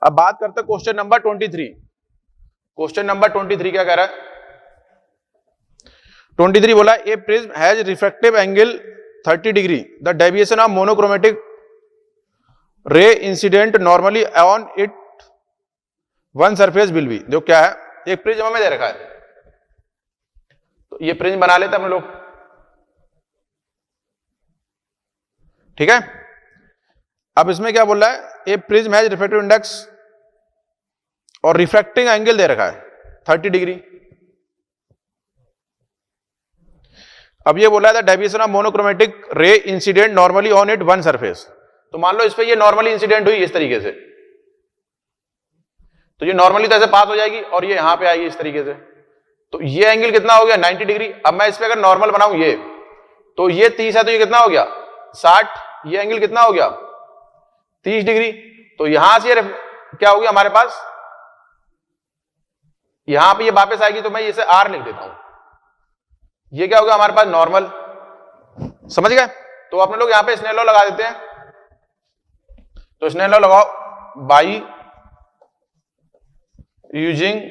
अब बात करते हैं क्वेश्चन नंबर 23। क्वेश्चन नंबर 23 क्या कह रहा है? 23 बोला a prism has refractive angle 30 degree, the deviation of monochromatic ray incident normally on it one surface will be. जो क्या है, एक प्रिज्म हमें दे रखा है, तो ये प्रिज्म बना लेते हैं हम लोग, ठीक है। अब इसमें क्या बोल रहा है, ए प्रिज्म हैज रिफ्रैक्टिव इंडेक्स और रिफ्रैक्टिंग एंगल दे रखा है 30 डिग्री। अब ये बोला था deviation of monochromatic ray incident normally on it one surface. तो मान लो इस पे ये नॉर्मली इंसिडेंट हुई इस तरीके से, तो ये नॉर्मली तो ऐसे पास हो जाएगी और ये यहां पे आएगी इस तरीके से, तो ये एंगल कितना हो गया 90 डिग्री। अब मैं इस पे अगर नॉर्मल बनाऊं ये, तो ये 30 है तो ये कितना हो गया 60, ये एंगल कितना हो गया 30 डिग्री। तो यहां से क्या हो गया हमारे पास, यहां पे ये वापस आएगी, तो मैं इसे आर लिख देता हूं, ये क्या हो गया हमारे पास नॉर्मल। समझ गए? तो अपने लोग यहां पे स्नेल लॉ लगा देते हैं। तो स्नेल लॉ लगाओ, बाई यूजिंग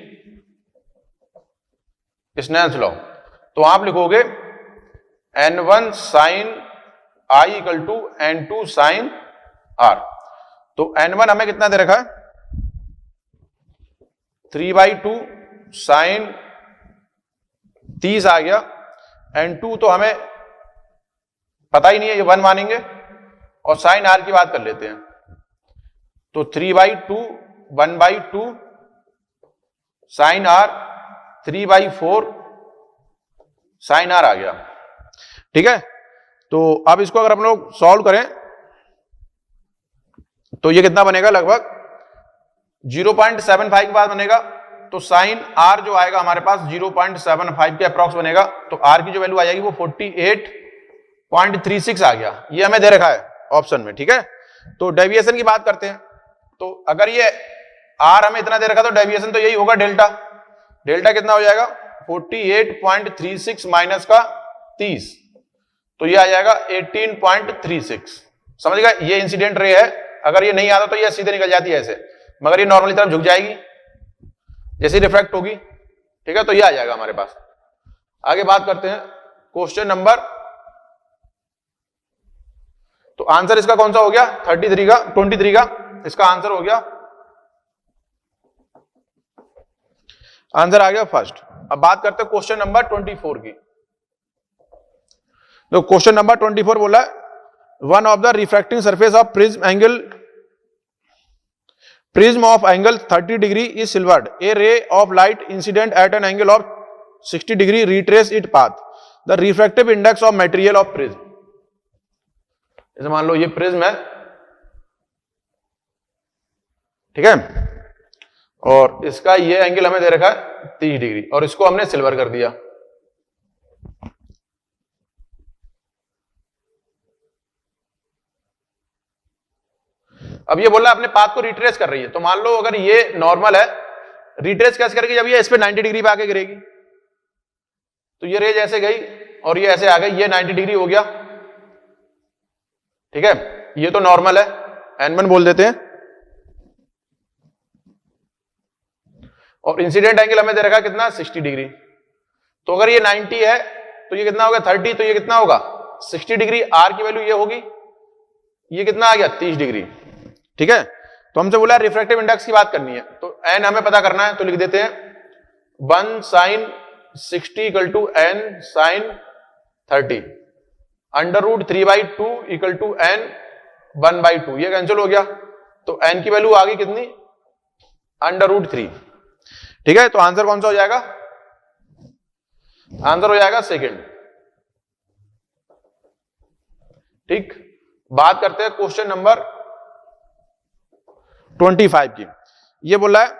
स्नेल्स लॉ, तो आप लिखोगे n1 sine I equal to n2 sine are. तो n1 हमें कितना दे रखा है 3/2 साइन 30 आ गया, n2 तो हमें पता ही नहीं है, ये 1 मानेंगे, और साइन आर की बात कर लेते हैं, तो 3/2 1/2 साइन आर 3/4 साइन आर आ गया, ठीक है। तो अब इसको अगर हम लोग सॉल्व करें तो ये कितना बनेगा, लगभग 0.75 के बाद बनेगा। तो साइन आर जो आएगा हमारे पास 0.75 के अप्रॉक्स बनेगा, तो आर की जो वैल्यू आ जाएगी वो 48.36 आ गया, ये हमें दे रखा है ऑप्शन में, ठीक है। तो डेविएशन की बात करते हैं, तो अगर ये आर हमें इतना दे रखा तो डेविएशन तो यही होगा डेल्टा। डेल्टा कितना हो जाएगा 48.36 माइनस का 30, तो ये आ जाएगा 18.36। समझ गए? ये इंसिडेंट रे है, अगर ये नहीं आता तो ये सीधे निकल जाती है ऐसे, मगर ये नॉर्मली तरफ झुक जाएगी जैसे रिफ्रैक्ट होगी, ठीक है। तो ये आ जाएगा हमारे पास। आगे बात करते हैं क्वेश्चन नंबर, तो आंसर इसका कौन सा हो गया 23 का इसका आंसर हो गया, आंसर आ गया फर्स्ट। अब बात करते हैं क्वेश्चन नंबर 24 की। तो क्वेश्चन नंबर 24 बोला है one of the refracting surface of prism of angle 30 degree is silvered, A ray of light incident at an angle of 60 degree retrace it path, the refractive index of material of prism. जैसे मान लो ये prism है, ठीक है, और इसका ये angle हमें दे रखा है 30 डिग्री और इसको हमने सिल्वर कर दिया। अब ये बोला अपने पाथ को रिट्रेस कर रही है, तो मान लो अगर ये नॉर्मल है, रिट्रेस कैसे करेगी, जब ये इस पे 90 डिग्री पे आके गिरेगी, तो ये रेज ऐसे गई और ये ऐसे आ गई, ये 90 डिग्री हो गया, ठीक है। ये तो नॉर्मल है, n1 बोल देते हैं, और इंसिडेंट एंगल हमें दे रखा कितना 60 डिग्री। तो अगर ये 90 है तो ये कितना होगा 30, तो ये कितना होगा 60 डिग्री। आर की वैल्यू ये होगी, ये कितना आ गया 30 डिग्री, ठीक है। तो हमसे बोला रिफ्रैक्टिव इंडेक्स की बात करनी है, तो n हमें पता करना है, तो लिख देते हैं 1 sine 60 equal to n sine 30 under root 3/2 equal to n 1/2, ये कैंसिल हो गया, तो n की वैल्यू आ गई कितनी अंडर रूट 3, ठीक है। तो आंसर कौन सा हो जाएगा, आंसर हो जाएगा सेकंड, ठीक। बात करते हैं क्वेश्चन नंबर 25 की। ये बोला है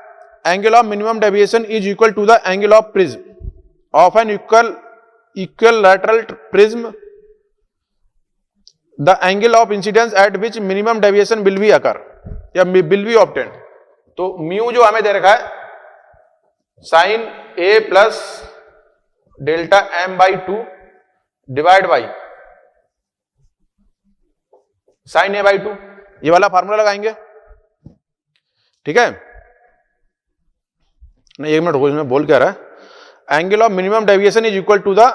angle of minimum deviation is equal to the angle of prism of an equilateral prism, the angle of incidence at which minimum deviation will be occur या विल बी ऑब्टेन्ड। तो mu जो हमें दे रखा है sine A plus delta m/2 divide by sine a/2, ये वाला formula लगाएंगे। ठीक है, नहीं एक मिनट रुको, इसमें बोल क्या रहा है, angle of minimum deviation is equal to the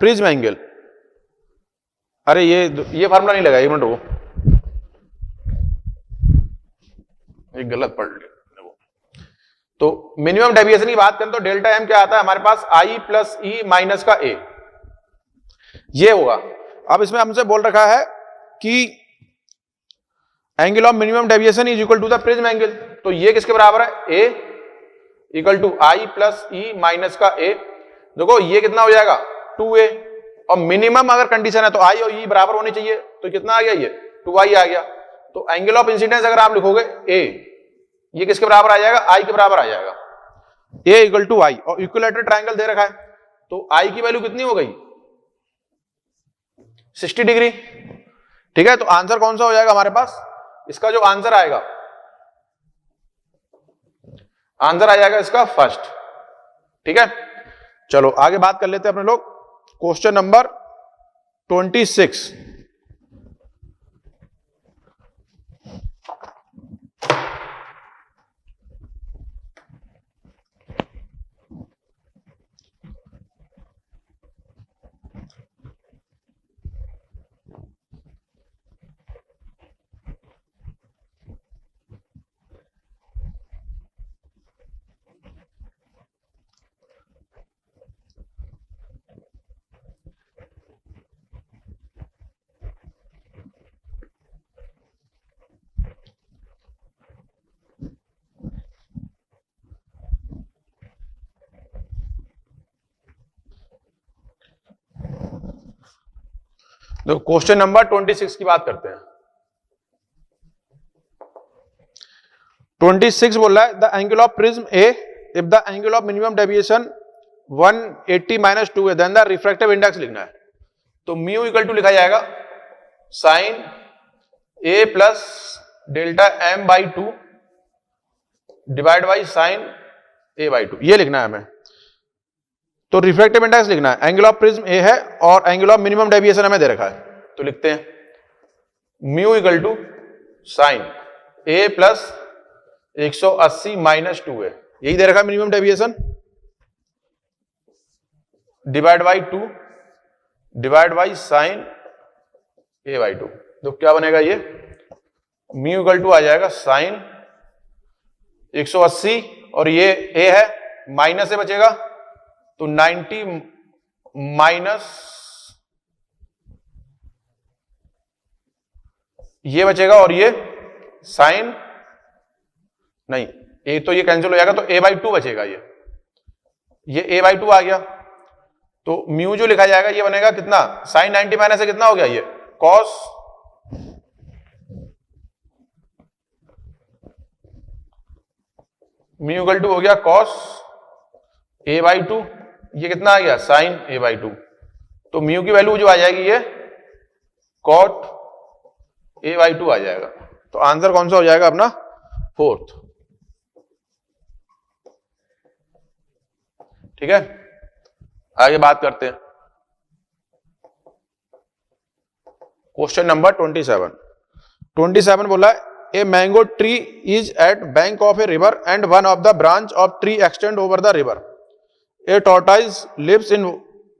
prism angle. अरे ये फार्मूला नहीं लगा, एक मिनट रुको, ये गलत पढ़ लिया। तो मिनिमम डेविएशन की बात करें तो डेल्टा एम क्या आता है हमारे पास, आई प्लस ई माइनस का ए, ये होगा। अब इसमें हमसे बोल रखा है कि angle of minimum deviation is equal to the prism angle, तो ये किसके बराबर है, A equal to I plus E minus का ए। देखो ये कितना हो जाएगा 2a, और मिनिमम अगर कंडीशन है तो आई और ई बराबर होने चाहिए, तो कितना आ गया ये 2i आ गया। तो एंगल ऑफ इंसिडेंस अगर आप लिखोगे a, ये किसके बराबर आ जाएगा, आई के बराबर आ जाएगा, a इक्वल टू आई, और इक्विलेटरल ट्रायंगल दे रखा है तो आई की वैल्यू कितनी हो गई 60 डिग्री। ठीक है, तो आंसर कौन सा हो जाएगा हमारे पास, इसका जो आंसर आएगा, आंसर आ जाएगा इसका फर्स्ट। ठीक है, चलो आगे बात कर लेते हैं अपने लोग, क्वेश्चन नंबर 26। तो क्वेश्चन नंबर 26 की बात करते हैं। 26 बोल रहा है the angle of prism A if the angle of minimum deviation 180 minus 2 है देन द रिफ्रैक्टिव इंडेक्स लिखना है। तो म्यू इक्वल टू लिखा जाएगा sine A plus delta m by 2 divide by sine A by 2, ये लिखना है हमें। तो रिफ्रैक्टिव इंडेक्स लिखना है, एंगल ऑफ प्रिज्म ए है और एंगल ऑफ मिनिमम डेविएशन हमें दे रखा है, तो लिखते हैं mu equal to sine A plus 180 minus 2 है, यही दे रखा है minimum deviation, divide by 2 divide by sine A by 2। तो क्या बनेगा ये, म्यू इक्वल टू आ जाएगा साइन 180 और ये ए है, माइनस से बचेगा तो 90 माइनस ये बचेगा और ये साइन नहीं, ए तो ये कैंसिल हो जाएगा तो a बाई 2 बचेगा, ये a बाई 2 आ गया। तो म्यू जो लिखा जाएगा ये बनेगा कितना, साइन 90 माइनस से कितना हो गया ये कॉस म्यू इक्वल टू हो गया कॉस a बाई 2, ये कितना आ गया साइन a बाई 2। तो म्यू की वैल्यू जो आ जाएगी ये कॉट a बाई 2 आ जाएगा। तो आंसर कौन सा हो जाएगा अपना फोर्थ। ठीक है, आगे बात करते हैं क्वेश्चन नंबर 27 बोला है a mango tree is at bank of a river and one of the branch of tree extend over the river. A tortoise lives in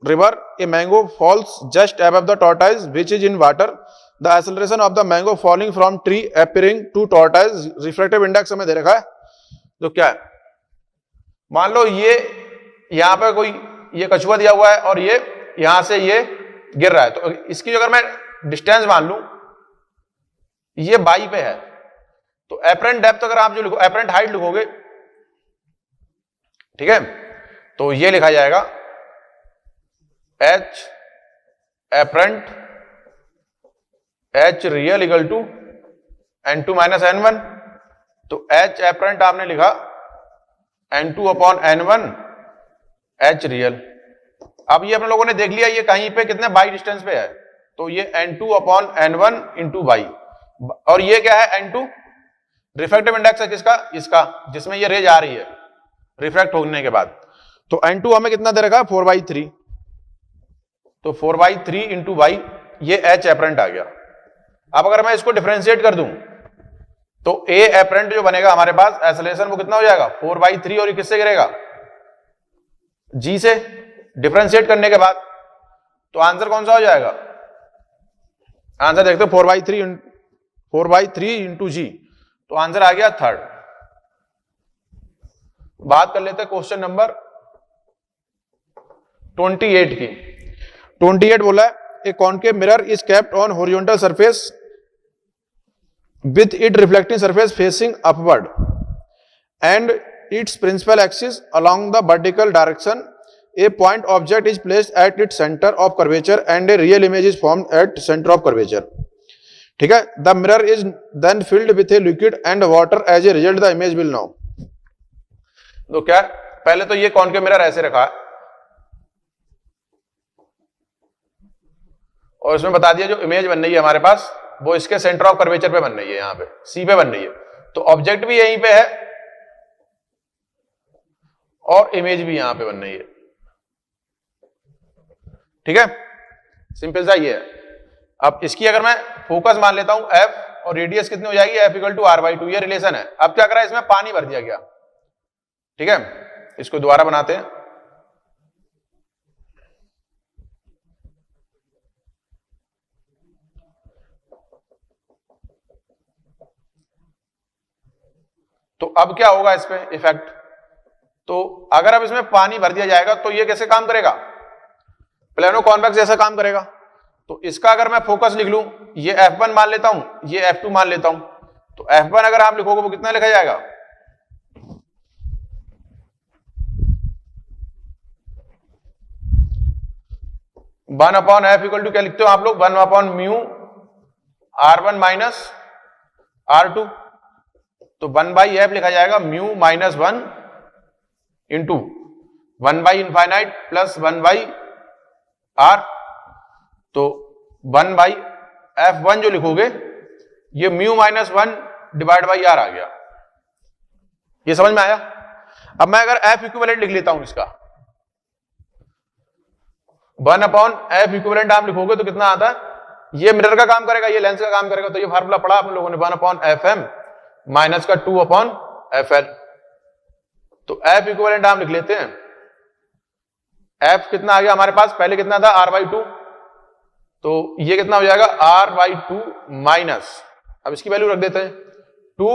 river. A mango falls just above the tortoise, which is in water. The acceleration of the mango falling from tree appearing to tortoise refractive index हमें दे रखा है। तो क्या है, मान लो ये यहां पे कोई ये कछुआ दिया हुआ है और ये यहां से ये गिर रहा है, तो इसकी अगर मैं डिस्टेंस मान लूं ये बाई पे है, तो एपरेंट डेप्थ अगर आप जो लिखो एपरेंट हाइट लिखोगे, ठीक है, तो ये लिखा जाएगा h apparent h real equal to n2 minus n1। तो एच एपरेंट आपने लिखा n2 upon n1 H real. अब ये अपने लोगों ने देख लिया ये कहीं पे कितने बाई डिस्टेंस पे है, तो ये n2 upon n1 into by, और ये क्या है n2 रिफ्रैक्टिव इंडेक्स है किसका, इसका जिसमें ये रेज आ रही है रिफ्रैक्ट होने के बाद। तो n2 हमें कितना दे रखा है 4/3, तो 4/3 इंटू बाई ये h एपरेंट आ गया। अब अगर मैं इसको डिफरेंशिएट कर दूं तो ए एपरेंट जो बनेगा हमारे पास एक्सेलरेशन वो कितना हो जाएगा 4/3 और ये किससे गिरेगा जी से डिफरेंशिएट करने के बाद। तो आंसर कौन सा हो जाएगा, आंसर देखते हो 4/3 इंटू जी, तो आंसर आ गया 3rd। बात कर लेते हैं क्वेश्चन नंबर 28 की। 28 बोला है ए concave mirror is kept on horizontal surface with it reflecting surface facing upward and its principal axis along the vertical direction. A point object is placed at its center of curvature and a real image is formed at center of curvature. ठीक है, the mirror is then filled with a liquid and water. As a result the image will now. तो क्या पहले तो ये concave mirror ऐसे रखा है और इसमें बता दिया जो इमेज बन रही है हमारे पास वो इसके सेंटर ऑफ कर्वेचर पे बन रही है, यहां पे सी पे बन रही है। तो ऑब्जेक्ट भी यहीं पे है और इमेज भी यहां पे बन रही है। ठीक है, सिंपल सा ये है। अब इसकी अगर मैं फोकस मान लेता हूं एफ और रेडियस कितनी हो जाएगी एफ इक्वल टू r/2, ये रिलेशन है। अब क्या करा इसमें पानी भर दिया गया। ठीक है, इसको दोबारा बनाते हैं। तो अब क्या होगा इस पे इफेक्ट, तो अगर अब इसमें पानी भर दिया जाएगा तो ये कैसे काम करेगा, प्लेनो कॉन्वेक्स जैसा काम करेगा। तो इसका अगर मैं फोकस लिख लूं, ये F1 मान लेता हूं, ये F2 मान लेता हूं, तो F1 अगर आप लिखोगे वो कितना लिखा जाएगा 1/f इक्वल टू क्या लिखते हो आप लोग 1/μ r1 माइनस r2। तो 1/f लिखा जाएगा mu minus 1 into 1/∞ plus 1/r। तो 1/f1 जो लिखोगे ये mu minus 1 divide by r आ गया। ये समझ में आया। अब मैं अगर f इक्विवेलेंट लिख लेता हूं इसका 1/f इक्विवेलेंट आप लिखोगे तो कितना आता है, ये मिरर का काम करेगा, ये लेंस का काम करेगा। तो ये फार्मूला पढ़ा आप लोगों ने 1/fm माइनस का 2/fl। तो f इक्विवेलेंट हम लिख लेते हैं। f कितना आ गया हमारे पास, पहले कितना था r/2, तो ये कितना हो जाएगा r/2 माइनस, अब इसकी वैल्यू रख देते हैं 2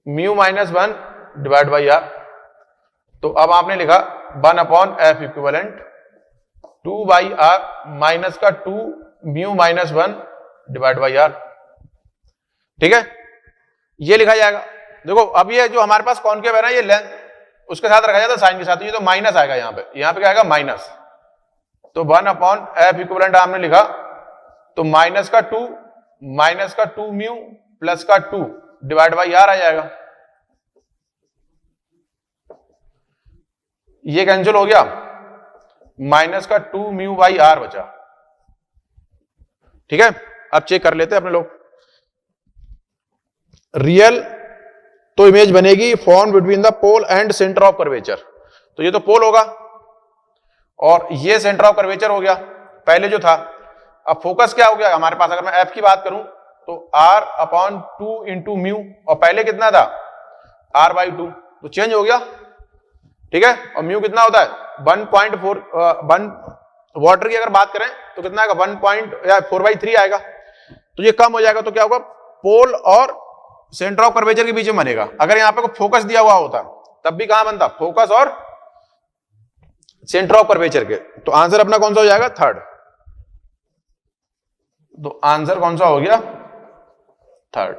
mu minus 1 divide by r। तो अब आपने लिखा 1/f इक्विवेलेंट 2/r माइनस का 2 mu minus 1 divide by r। ठीक है, ये लिखा जाएगा। देखो अब ये जो हमारे पास कॉनकेव है ना, ये लेंथ उसके साथ रखा जाता है साइन के साथ, ये तो माइनस आएगा यहाँ पे क्या आएगा माइनस। तो 1/f इक्विवेलेंट आपने लिखा तो माइनस का 2 म्यू प्लस का 2 डिवाइड बाई r आ जाएगा। ये कैंसिल हो गया, माइनस का 2 म्यू बाई r बचा। ठीक है, अब चेक कर लेते हैं अपने लोग। रियल तो इमेज बनेगी form between the pole and centre of curvature. तो ये तो पोल होगा और ये सेंटर ऑफ कर्वेचर हो गया पहले जो था। अब फोकस क्या हो गया हमारे पास, अगर मैं एफ की बात करूं तो r/2 इंटू म्यू, और पहले कितना था r/2, तो चेंज हो गया। ठीक है, और म्यू कितना होता है 1.4 वाटर की अगर बात करें तो कितना आएगा 4/3 आएगा। तो ये कम हो जाएगा, तो क्या होगा पोल और सेंटर ऑफ कर्वेचर के बीच में बनेगा। अगर यहां पे कोई फोकस दिया हुआ होता तब भी कहां बनता, फोकस और सेंटर ऑफ कर्वेचर के। तो आंसर अपना कौन सा हो जाएगा 3rd। तो आंसर कौन सा हो गया 3rd।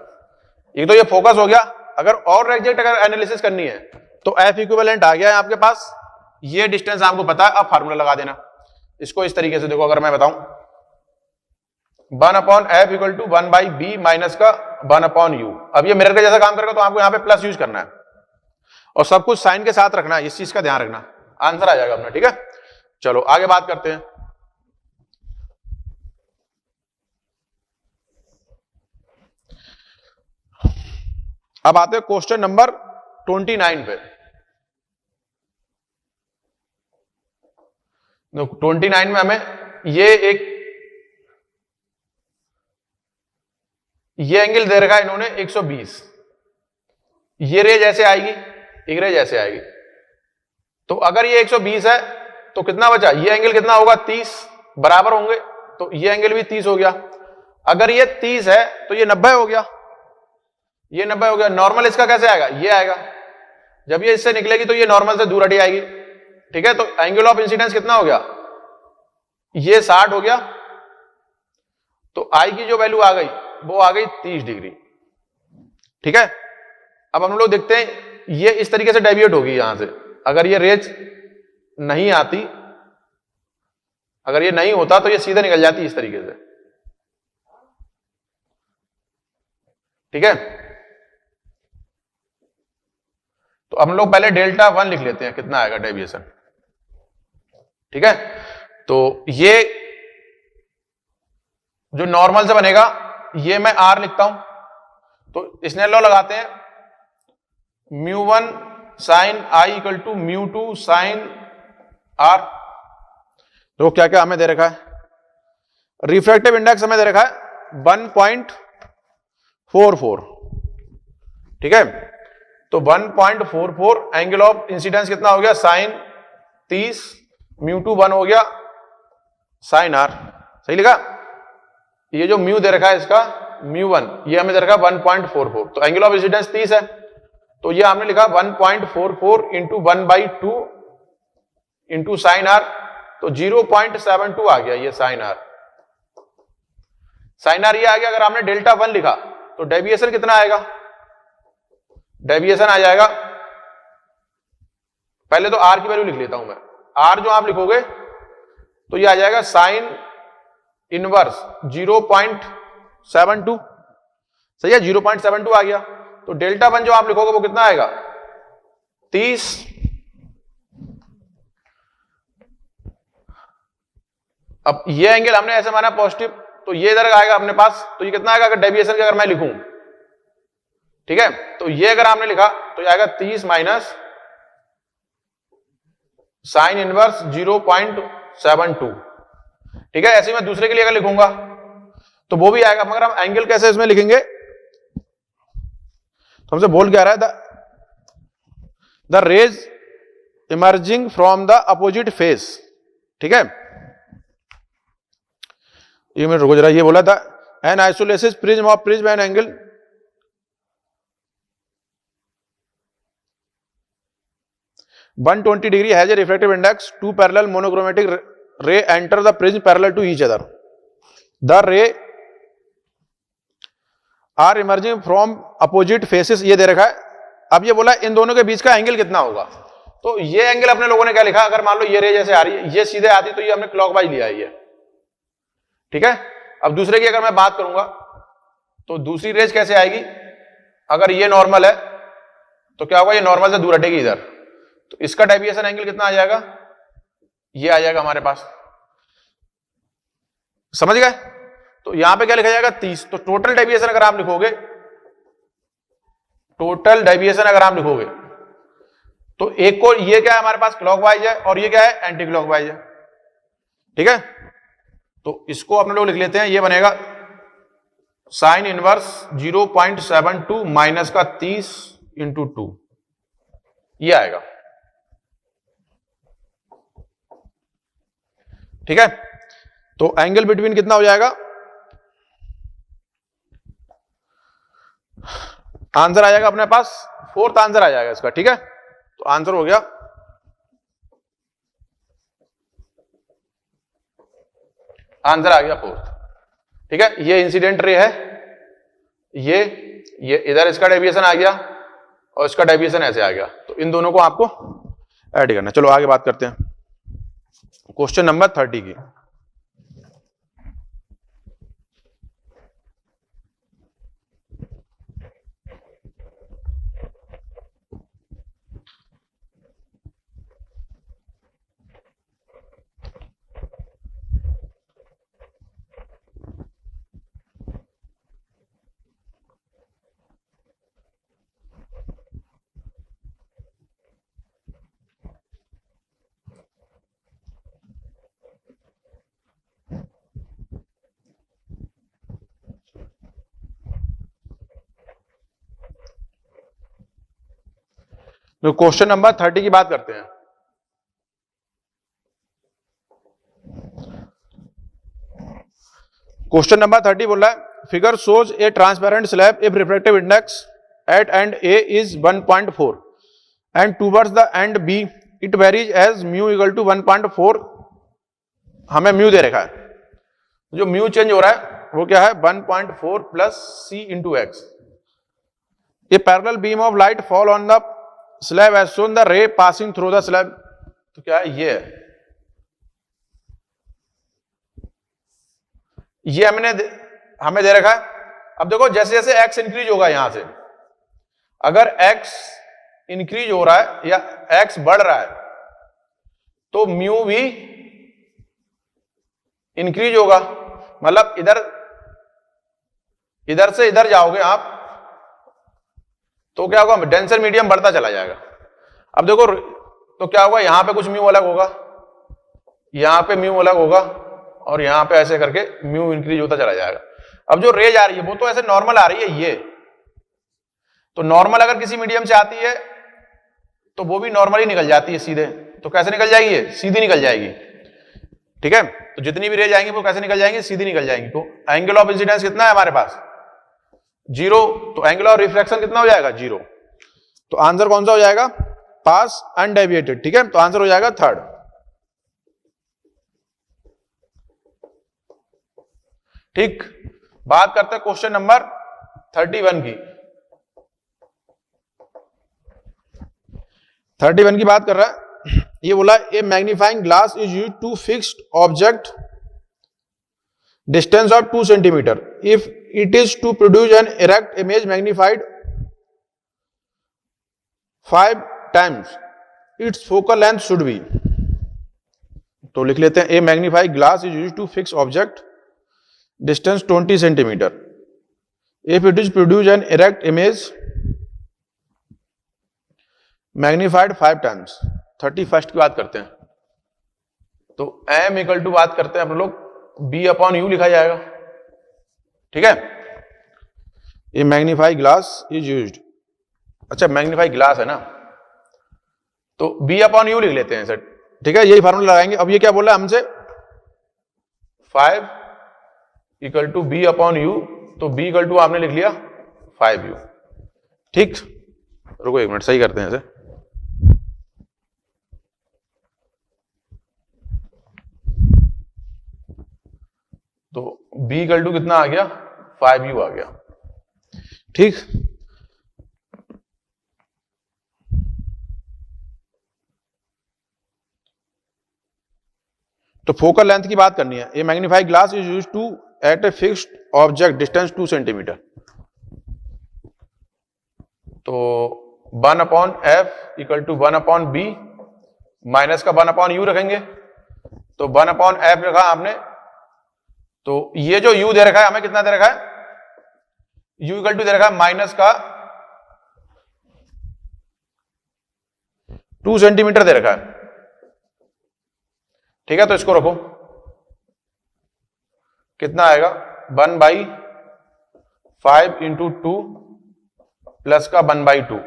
एक तो ये फोकस हो गया। अगर और एग्जैक्ट अगर एनालिसिस करनी है तो एफ इक्विवेलेंट आ गया है आपके पास, ये डिस्टेंस आपको पता है, अब फार्मूला लगा देना इसको इस तरीके से। देखो अगर मैं बताऊं 1/f equal to 1/b minus का 1/u। अब ये मिरर का जैसा काम करेगा तो आपको यहां पे प्लस यूज करना है और सब कुछ साइन के साथ रखना है, इस चीज का ध्यान रखना, आंसर आ जाएगा अपना। ठीक है, चलो आगे बात करते हैं। अब आते हैं क्वेश्चन नंबर 29 पे। 29 में हमें ये एक ये एंगल दे रखा है इन्होंने 120, ये रेज ऐसे आएगी, एक रेज ऐसे आएगी। तो अगर ये 120 है तो कितना बचा, ये एंगल कितना होगा 30, बराबर होंगे, तो ये एंगल भी 30 हो गया। अगर ये 30 है तो ये 90 हो गया, ये 90 हो गया। नॉर्मल इसका कैसे आएगा, ये आएगा, जब ये इससे निकलेगी तो ये नॉर्मल से दूर हटी आएगी। ठीक है, तो एंगल ऑफ इंसिडेंस कितना हो गया, ये 60 हो गया, तो आई की जो वैल्यू आ गई वो आ गई 30 डिग्री। ठीक है, अब हम लोग देखते हैं ये इस तरीके से डेविएट होगी यहां से। अगर ये रेज नहीं आती, अगर ये नहीं होता तो ये सीधे निकल जाती इस तरीके से। ठीक है, तो हम लोग पहले डेल्टा 1 लिख लेते हैं, कितना आएगा डेविएशन। ठीक है, तो ये जो नॉर्मल से बनेगा ये मैं आर लिखता हूं, तो स्नेल लॉ लगाते हैं, μ1 sine I equal to μ2 sine are. तो क्या क्या हमें दे रखा है, रिफ्रैक्टिव इंडेक्स हमें दे रखा है 1.44। ठीक है, तो 1.44, एंगल ऑफ इंसिडेंस कितना हो गया साइन 30, μ2 1 हो गया साइन आर। सही लिखा, ये जो म्यू दे रखा है इसका μ1, ये हमें दे रखा है 1.44, तो एंगल ऑफ इंसिडेंस 30 है, तो ये हमने लिखा 1.44 इंटू 1/2 इंटू साइन आर, तो 0.72 आ गया ये साइन आर। साइन आर ये आ गया। अगर आपने डेल्टा 1 लिखा तो डेविएशन कितना आएगा, डेविएशन आ जाएगा, पहले तो आर की वैल्यू लिख लेता हूं मैं। आर जो आप लिखोगे तो ये आ जाएगा साइन इनवर्स 0.72। सही है, 0.72 आ गया। तो डेल्टा 1 जो आप लिखोगे वो कितना आएगा 30। अब ये एंगल हमने ऐसे माना पॉजिटिव, तो ये इधर आएगा अपने पास, तो ये कितना आएगा अगर डेविएशन का अगर मैं लिखूं। ठीक है, तो ये अगर आपने लिखा तो ये आएगा 30 माइनस साइन इनवर्स 0.72। ठीक है, ऐसे ही मैं दूसरे के लिए अगर लिखूंगा तो वो भी आएगा, मगर हम एंगल कैसे इसमें लिखेंगे, तो हमसे बोल क्या रहा है, the rays emerging from the opposite face. ठीक है, ये मिनट रुको जरा, ये बोला था an isosceles prism of prism and angle 120 degree has a refractive index, two parallel monochromatic ray enter the prism parallel to each other, the ray are emerging from opposite faces, ये दे रखा है। अब ये बोला इन दोनों के बीच का एंगल कितना होगा, तो ये एंगल अपने लोगों ने क्या लिखा, अगर मान लो ये रे जैसे आ रही है, ये सीधे आती तो ये हमने क्लॉकवाइज लिया है ये। ठीक है, अब दूसरे की अगर मैं बात करूंगा तो दूसरी रेज कैसे आएगी, अगर ये नॉर्मल है तो क्या होगा, ये नॉर्मल से दूर हटेगी इधर, तो इसका डेविएशन एंगल कितना आ जाएगा, ये आ जाएगा हमारे पास। समझ गए, तो यहां पे क्या लिखा जाएगा 30। तो टोटल डेविएशन अगर आप लिखोगे, टोटल डेविएशन अगर आप लिखोगे तो एक को ये क्या है हमारे पास क्लॉकवाइज है और ये क्या है एंटी क्लॉकवाइज है। ठीक है, तो इसको अपने लोग लिख लेते हैं, ये बनेगा साइन इनवर्स 0.72 माइनस का 30 इंटू 2, ये आएगा। ठीक है, तो एंगल बिटवीन कितना हो जाएगा, आंसर आ जाएगा अपने पास, फोर्थ आंसर आ जाएगा इसका। ठीक है, तो आंसर हो गया, आंसर आ गया फोर्थ। ठीक है, ये इंसिडेंट रे है, ये इधर इसका डेविएशन आ गया और इसका डेविएशन ऐसे आ गया, तो इन दोनों को आपको ऐड करना। चलो आगे बात करते हैं क्वेश्चन नंबर 30 की। तो क्वेश्चन नंबर 30 की बात करते हैं। क्वेश्चन नंबर 30 बोल रहा है figure shows a transparent slab if refractive index at end A is 1.4 and towards the end B it varies as mu equal to 1.4। हमें म्यू दे रखा है, जो म्यू चेंज हो रहा है वो क्या है 1.4 plus c into x. A parallel beam of light fall on the slab as shown the ray passing through the slab. तो क्या है ये हमें दे रखा है। अब देखो जैसे जैसे एक्स इंक्रीज होगा यहां से, अगर एक्स इंक्रीज हो रहा है या एक्स बढ़ रहा है तो म्यू भी इंक्रीज होगा। मतलब इधर से इधर जाओगे आप तो क्या होगा, डेंसर मीडियम बढ़ता चला जाएगा। अब देखो तो क्या होगा, यहां पे कुछ म्यू अलग होगा, यहां पे म्यू अलग होगा और यहां पे ऐसे करके म्यू इंक्रीज होता चला जाएगा। अब जो रेज आ रही है वो तो ऐसे नॉर्मल आ रही है, ये तो नॉर्मल अगर किसी मीडियम से आती है तो वो भी नॉर्मली निकल जाती है सीधे। तो कैसे निकल जाएगी, ये सीधी निकल जाएगी। ठीक है, तो जितनी भी रेज आएंगी वो कैसे निकल जाएंगी, सीधी निकल जाएंगी। तो एंगल ऑफ इंसिडेंस कितना है हमारे पास, 0। तो एंगल ऑफ रिफ्लेक्शन कितना हो जाएगा, 0। तो आंसर कौन सा हो जाएगा, पास अनडेविएटेड। ठीक है, तो आंसर हो जाएगा 3rd। ठीक, बात करते हैं क्वेश्चन नंबर 31 की। 31 की बात कर रहा है। ये बोला a magnifying glass is used to fixed object distance of 2 centimetre if it is to produce an erect image magnified 5 times its focal length should be. तो लिख लेते हैं a magnifying glass is used to fix object distance 20 centimeter if it is produce an erect image magnified 5 times। 31st की बात करते हैं। तो m equal to बात करते हैं हम लोग b अपॉन u लिखा जाएगा। ठीक है, ये मैग्नीफाई ग्लास इज यूज्ड, अच्छा मैग्नीफाई ग्लास है ना, तो b अपॉन u लिख लेते हैं सर। ठीक है, यही फार्मूला लगाएंगे। अब ये क्या बोल रहा है हमसे, 5 equal to b upon u, तो बी इक्वल टू आपने लिख लिया 5u। ठीक, रुको एक मिनट, सही करते हैं इसे। तो b इक्वल टू कितना आ गया, 5u आ गया। ठीक, तो फोकल लेंथ की बात करनी है। A magnified glass is used to at a fixed object distance 2 centimetre. तो 1 upon F equal to 1 upon B minus का 1 अपॉन यू रखेंगे। तो 1 अपॉन एफ रखा आपने, तो ये जो यू दे रखा है हमें कितना दे रखा है, यू इक्वल टू दे रखा है माइनस का 2 सेंटीमीटर दे रखा है। ठीक है, तो इसको रखो, कितना आएगा 1/5 इंटू 2 प्लस का 1/2,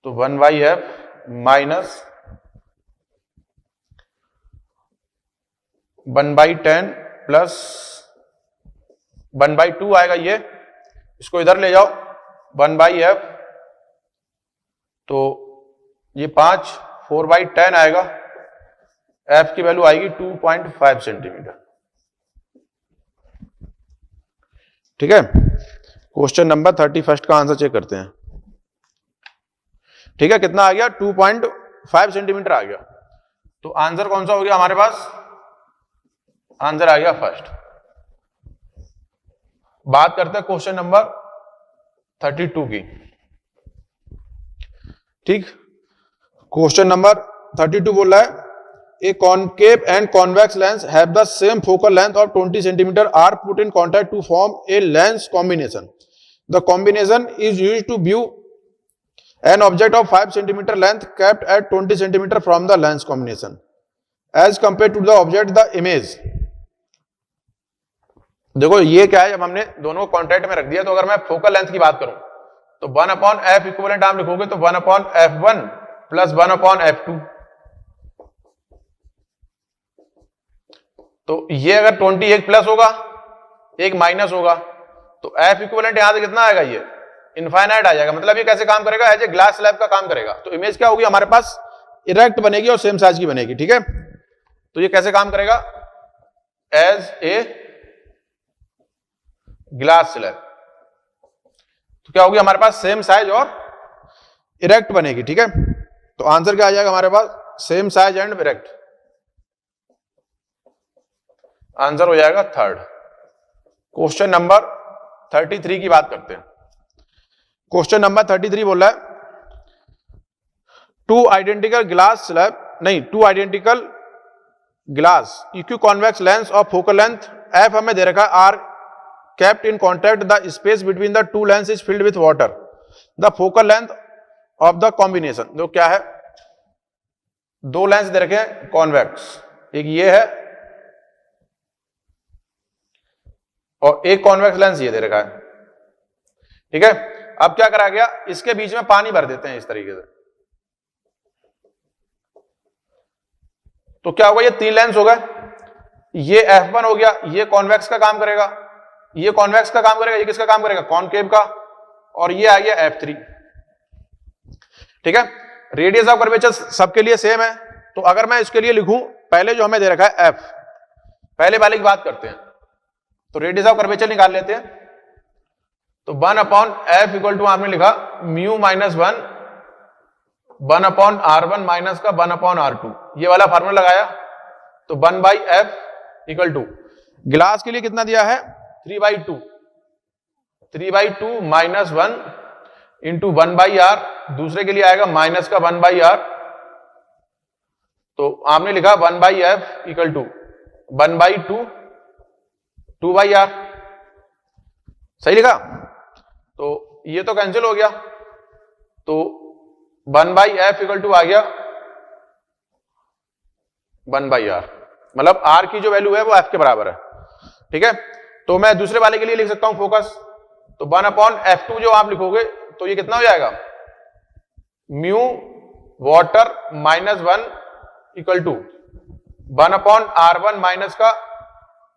तो 1/f माइनस 1/10 प्लस 1/2 आएगा। ये इसको इधर ले जाओ, 1/f, तो ये 5 4/10 आएगा। f की वैल्यू आएगी 2.5 सेंटीमीटर। ठीक है, क्वेश्चन नंबर 31 का आंसर चेक करते हैं। ठीक है, कितना आ गया, 2.5 सेंटीमीटर आ गया। तो आंसर कौन सा हो गया हमारे पास, आंसर आ गया 1st। बात करते हैं क्वेश्चन नंबर 32 की। ठीक, क्वेश्चन नंबर 32 बोल रहा है a concave and convex lens have the same focal length of 20 centimeter are put in contact to form a lens combination. The combination is used to view an object of 5 centimeter length kept at 20 centimeter from the lens combination as compared to the object the image। देखो ये क्या है, जब हमने दोनों को contact में रख दिया, तो अगर मैं फोकल लेंथ की बात करूं तो 1 अपॉन एफ इक्विवेलेंट आप लिखोगे तो 1 upon F1 plus 1 upon F2। तो ये अगर 20 एक प्लस होगा एक माइनस होगा तो एफ इक्विवेलेंट यहां से कितना आएगा, ये इनफाइनाइट आ जाएगा। मतलब ये कैसे काम करेगा, एज ए ग्लास स्लैब का काम करेगा। तो इमेज क्या होगी हमारे पास, इरेक्ट बनेगी और सेम साइज की बनेगी। ठीक है, तो ये कैसे काम करेगा, एज ए ग्लास स्लैब। तो क्या होगी हमारे पास, सेम साइज और इरेक्ट बनेगी। ठीक है, तो आंसर क्या आ जाएगा हमारे पास, same size and erect. Answer हो जाएगा थर्ड। क्वेश्चन नंबर 33 की बात करते हैं। क्वेश्चन नंबर 33 बोल रहा है टू आइडेंटिकल ग्लास स्लैब, नहीं, two identical glass equi convex lens of focal length F हमें दे रखा है, are kept in contact, the space between the two lenses is filled with water, the focal length of the combination। जो क्या है, दो lens दे रखे हैं कॉन्वेक्स, एक ये है और एक कॉन्वेक्स लेंस ये दे रखा है। ठीक है, अब क्या करा गया, इसके बीच में पानी भर देते हैं इस तरीके से। तो क्या होगा, ये तीन लेंस हो गए, ये F1 हो गया, ये कॉन्वेक्स का काम करेगा, ये कॉन्वेक्स का काम करेगा, ये किसका काम करेगा, कॉनकेव का, और ये आ गया F3। ठीक है, रेडियस ऑफ कर्वेचर सबके लिए सेम है। तो अगर मैं इसके लिए लिखूं, पहले जो हमें दे रखा है F, पहले वाले की बात करते हैं, तो रेडियस ऑफ कर्वेचर निकाल लेते हैं। तो 1 अपॉन F इक्वल टू आपने लिखा mu minus 1 upon R1 minus का 1 अपॉन R2, ये वाला फार्मूला लगाया। तो 1 by F equal to, glass के लिए कितना दिया है, 3/2 माइनस 1 इंटू 1/r, दूसरे के लिए आएगा माइनस का 1/r। तो आपने लिखा 1/f इक्वल टू 1/2 2/r, सही लिखा। तो ये तो कैंसिल हो गया, तो 1/f इक्वल टू आ गया 1/r, मतलब r की जो वैल्यू है वो f के बराबर है। ठीक है, तो मैं दूसरे वाले के लिए लिख सकता हूं फोकस। तो 1 अपॉन F2 जो आप लिखोगे तो ये कितना हो जाएगा, mu water minus 1 equal to 1 upon R1 minus का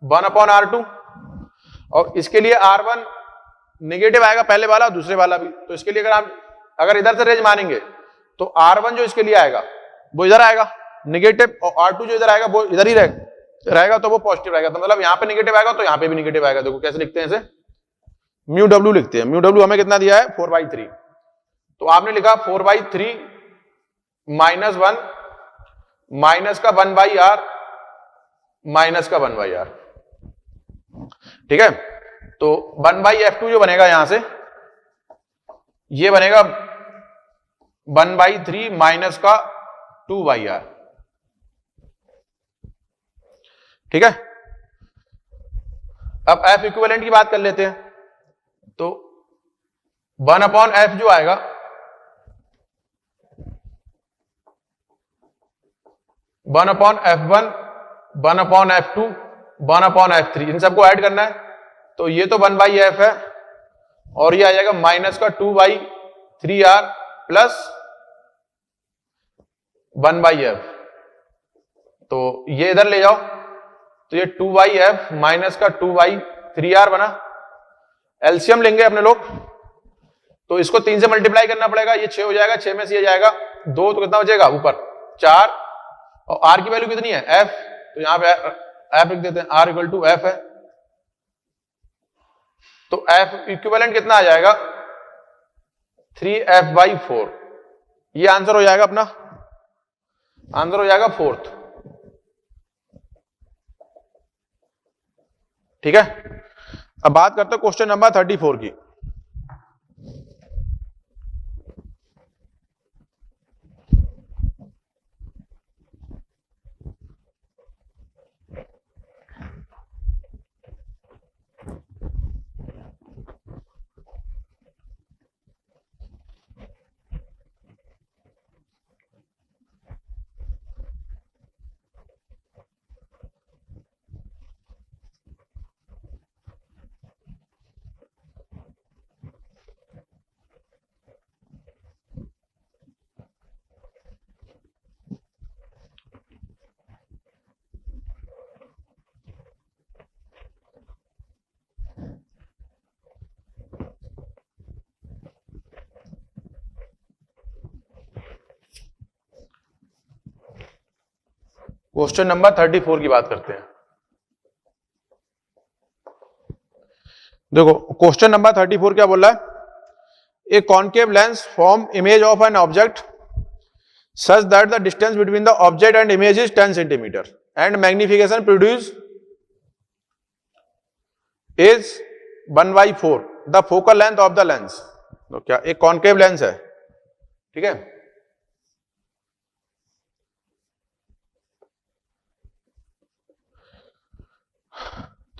1 अपॉन R2, और इसके लिए R1 नेगेटिव आएगा, पहले वाला दूसरे वाला भी। तो इसके लिए अगर इधर से रेंज मानेंगे तो R1 जो इसके लिए आएगा वो इधर आएगा नेगेटिव, और R2 जो इधर आएगा वो इधर ही रहेगा, तो वो पॉजिटिव रहेगा। तो मतलब यहां पे नेगेटिव आएगा तो यहां पे भी नेगेटिव आएगा। देखो कैसे लिखते हैं इसे, म्यू डब्ल्यू लिखते हैं। म्यू डब्ल्यू हमें कितना दिया है, 4/3। तो आपने लिखा 4/3 माइनस 1 माइनस का 1/r माइनस का 1/r। ठीक है, तो 1/F2 जो बनेगा यहां से, ये बनेगा 1/3 माइनस का 2/r। ठीक है, अब F इक्विवेलेंट की बात कर लेते हैं। तो 1 अपॉन F जो आएगा, one upon F1 1 upon F2 1 upon F3, इन सबको ऐड करना है। तो ये तो 1/f है और ये आ जाएगा माइनस का 2/3r प्लस 1/f। तो ये इधर ले जाओ, तो ये 2/f माइनस का 2/3r बना। एलसीएम लेंगे अपने लोग, तो इसको 3 से मल्टीप्लाई करना पड़ेगा, ये 6 हो जाएगा, 6 में से ये जाएगा 2, तो कितना बचेगा ऊपर 4, और r की वैल्यू कितनी है f, तो यहां पे f लिख देते हैं, r इक्वल टू f है। तो f इक्विवेलेंट कितना आ जाएगा 3f/4, ये आंसर हो जाएगा अपना, आंसर हो जाएगा 4th। ठीक है, अब बात करते हैं क्वेश्चन नंबर 34 की। क्वेश्चन नंबर 34 की बात करते हैं। देखो क्वेश्चन नंबर 34 क्या बोल रहा है, a concave lens form image of an object such that the distance between the object and image is 10 centimeter and magnification produced is 1/4 the focal length of the lens। तो क्या एक concave lens है, ठीक है,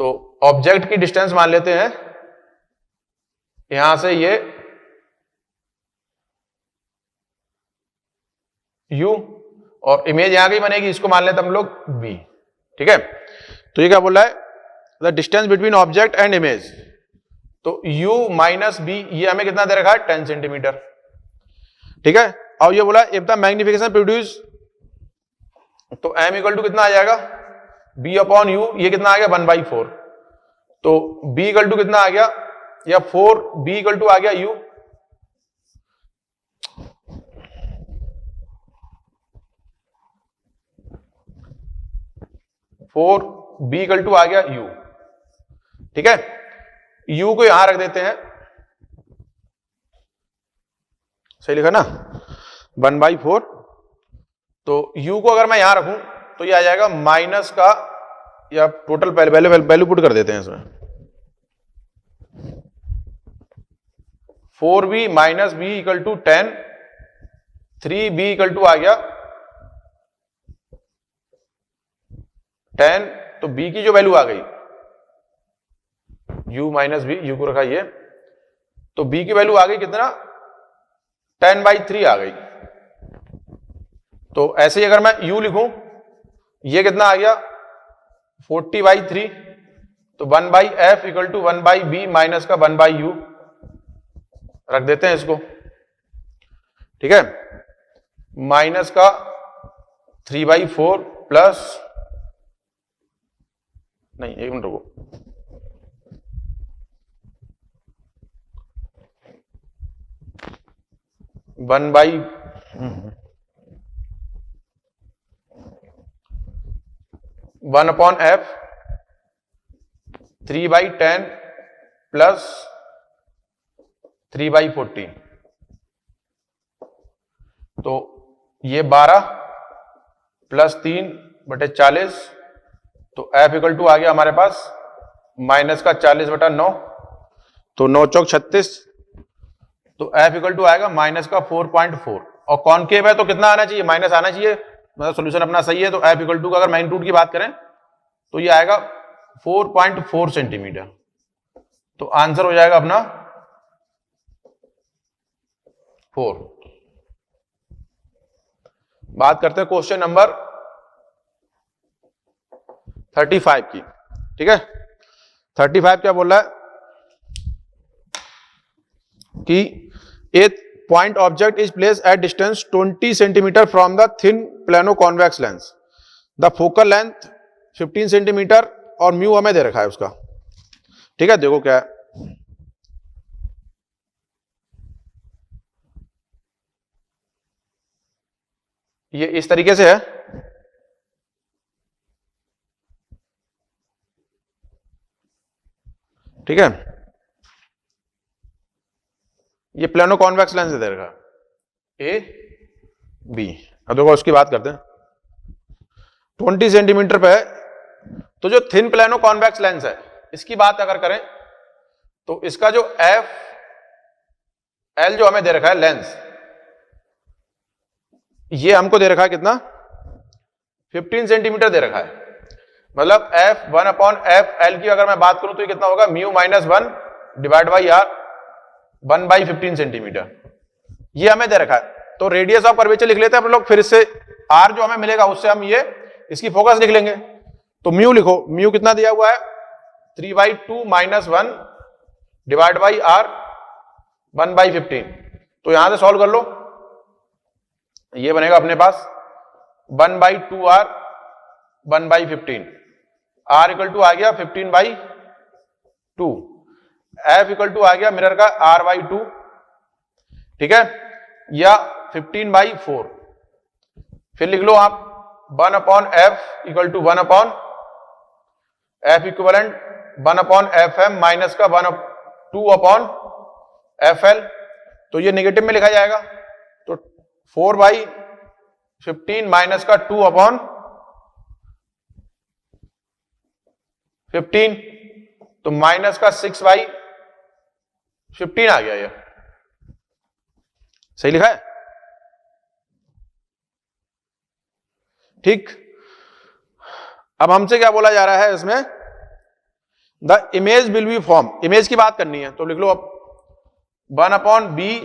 तो object की distance मान लेते हैं यहां से ये u और इमेज यहां की बनेगी, इसको मान लेते हम लोग v, ठीक है। तो ये क्या बोल रहा है, the distance between object and image, तो u माइनस b, ये हमें कितना दे रखा है 10 सेंटीमीटर, ठीक है। और ये बोला इफ द मैग्निफिकेशन प्रोड्यूस, तो m इक्वल टू कितना आ जाएगा b अपॉन u, ये कितना आ गया 1/4, तो b इक्वल टू कितना आ गया, या 4b इक्वल टू आ गया u, four B equal to आ गया u, ठीक है। u को यहां रख देते हैं, सही लिखा ना 1/4, तो u को अगर मैं यहां रखूं तो ये आ जाएगा माइनस का, या टोटल पहले पुट कर देते हैं इसमें, 4b minus B equal to 10, 3b equal to आ गया 10, तो b की जो वैल्यू आ गई u माइनस बी, u को रखा ये, तो b की वैल्यू आ गई कितना 10/3 आ गई। तो ऐसे ही अगर मैं u लिखूं, ये कितना आ गया 40/3, तो 1/f equal to 1/b minus का 1/u रख देते हैं इसको, ठीक है, माइनस का 3/4 प्लस, नहीं एक मिनट रुको, वन अपॉन एफ 3/10 प्लस 3/40, तो ये 12 प्लस 3/40, तो f इक्वल टू आ गया हमारे पास माइनस का 40/9, तो 9 चौक 36, तो f इक्वल टू आएगा माइनस का 4.4, और कॉनकेव है तो कितना आना चाहिए, माइनस आना चाहिए, मतलब सोल्यूशन अपना सही है, तो f इक्वल टू का अगर मैग्नीट्यूड की बात करें तो ये आएगा 4.4 सेंटीमीटर, तो आंसर हो जाएगा अपना 4। बात करते हैं क्वेश्चन नंबर 35 की, ठीक है। 35 क्या बोल रहा है कि a point object is place at distance 20 centimetre from the thin plano convex lens, the focal length 15 centimetre और म्यू हमें दे रखा है उसका, ठीक है। देखो क्या है, ये इस तरीके से है, ठीक है, ये प्लेनो कॉन्वेक्स लेंस दे रखा है ए बी। अब देखो उसकी बात करते हैं, 20 सेंटीमीटर पे है, तो जो थिन प्लेनो कॉन्वेक्स लेंस है इसकी बात अगर करें तो इसका जो एफ एल जो हमें दे रखा है लेंस, ये हमको दे रखा है कितना 15 सेंटीमीटर दे रखा है, मतलब एफ 1/f(L) की अगर मैं बात करूं तो ये कितना होगा mu minus 1 divide by R 1/15 centimetre, ये हमें दे रखा है। तो रेडियस ऑफ कर्वेचर लिख लेते हैं हम लोग, फिर इससे आर जो हमें मिलेगा उससे हम ये इसकी फोकस लिख लेंगे। तो म्यू लिखो, म्यू कितना दिया हुआ है 3/2 माइनस 1 डिवाइड बाई आर 1/15, तो यहां से सॉल्व कर लो, ये बनेगा अपने पास 1/2r 1/15, r इक्वल टू आ गया 15/2, f इक्वल टू आ गया मिरर का r/2, ठीक है, या 15/4, फिर लिख लो आप 1 upon F equal to 1 upon F equivalent 1 upon F m minus का 2 अपॉन एफ एल। तो ये नेगेटिव में लिखा जाएगा, तो 4/15 माइनस का 2 अपॉन 15, तो माइनस का 6/15 आ गया। ये सही लिखा है, ठीक। अब हमसे क्या बोला जा रहा है इसमें, the image will be form, image की बात करनी है, तो लिख लो अब 1 upon b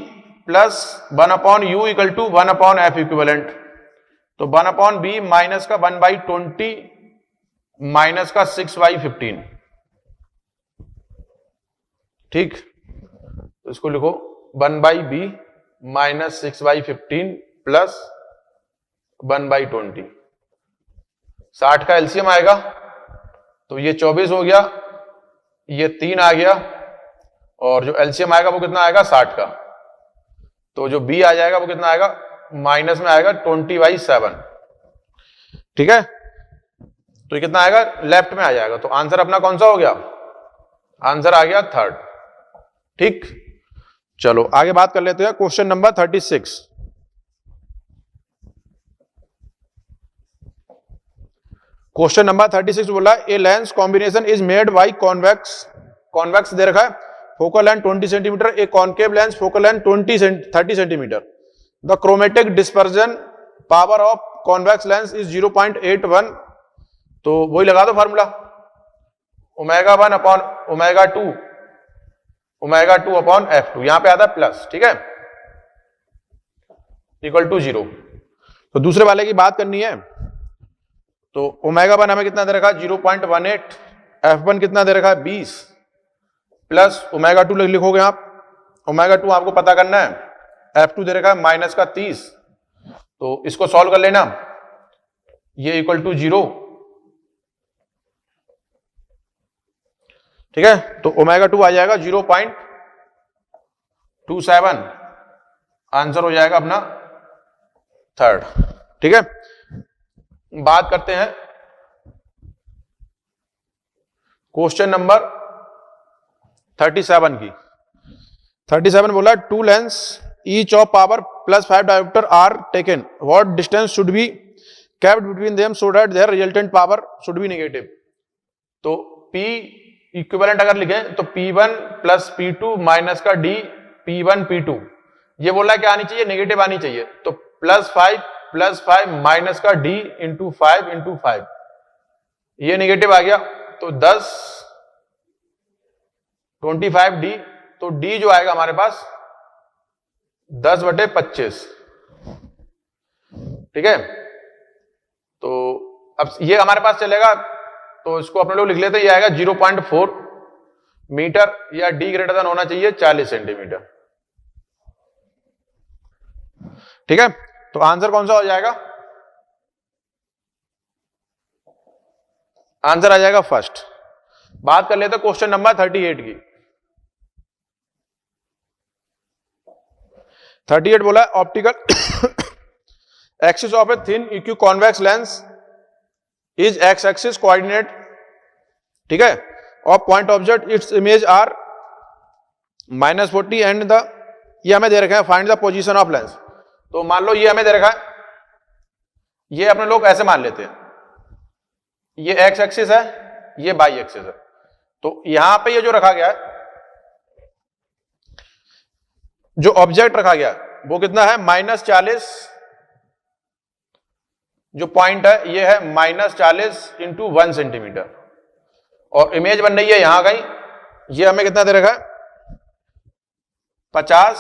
plus 1 upon u equal to 1 upon F equivalent. तो 1 अपॉन बी माइनस का 1/20 माइनस का 6/15, ठीक। तो इसको लिखो 1/b माइनस 6/15 प्लस 1/20। 60 का एलसीएम आएगा, तो ये 24 हो गया, ये 3 आ गया, और जो एलसीएम आएगा वो कितना आएगा 60 का। तो जो बी आ जाएगा वो कितना आएगा, माइनस में आएगा 20/7, ठीक है। तो ये कितना आएगा, लेफ्ट में आ जाएगा। तो आंसर अपना कौन सा हो गया, आंसर आ गया 3rd, ठीक। चलो आगे बात कर लेते हैं क्वेश्चन नंबर 36। क्वेश्चन नंबर 36 बोला a lens combination is made by convex दे रखा है, focal length 20 centimetre, a concave lens focal length 30 centimetre. The chromatic dispersion power of convex lens is 0.81। तो वही लगा दो फार्मूला, ω1 अपॉन ω2 अपॉन f2, यहां पे आता है प्लस, ठीक है, इक्वल टू 0। तो दूसरे वाले की बात करनी है, तो ω1 हमें कितना दे रखा है 0.18, f1 कितना दे रखा है 20, प्लस ω2 लिखोगे आप, ω2 आपको पता करना है, f2 दे रखा है माइनस का 30। तो इसको सॉल्व कर लेना, ये इक्वल टू 0, ठीक है। तो ω2 आ जाएगा 0.27, आंसर हो जाएगा अपना 3rd, ठीक है। बात करते हैं क्वेश्चन नंबर 37 की। 37 बोला 2 lens each of power +5 dioptre are taken, what distance should be kept between them so that their resultant power should be negative. तो P इक्विवेलेंट अगर लिखें तो P1 प्लस P2 माइनस का D P1 P2, ये बोला क्या आनी चाहिए, नेगेटिव आनी चाहिए। तो +5 माइनस का D इंटू 5, ये नेगेटिव आ गया, तो 10 25D, तो D जो आएगा हमारे पास 10/25, ठीक है। तो अब ये हमारे पास चलेगा, तो इसको अपने लोग लिख लेते हैं, ये आएगा 0.4 मीटर, या D ग्रेटर देन होना चाहिए 40 सेंटीमीटर, ठीक है। तो आंसर कौन सा हो जाएगा, आंसर आ जाएगा फर्स्ट। बात कर लेते हैं क्वेश्चन नंबर 38 की। 38 बोला optical axis of a thin equi convex lens is X axis coordinate, ठीक है, of point object its image are -40 and the, ये हमें दे रखा है find the position of lens. तो मान लो ये हमें दे रखा है, ये अपने लोग ऐसे मान लेते हैं, ये एक्स एक्सिस है, ये वाई एक्सिस है। तो यहां पे ये जो रखा गया है, जो ऑब्जेक्ट रखा गया वो कितना है -40, जो पॉइंट है ये है -40 इंटू 1 सेंटीमीटर, और इमेज बन रही है यहां कहीं, ये हमें कितना दे रखा है 50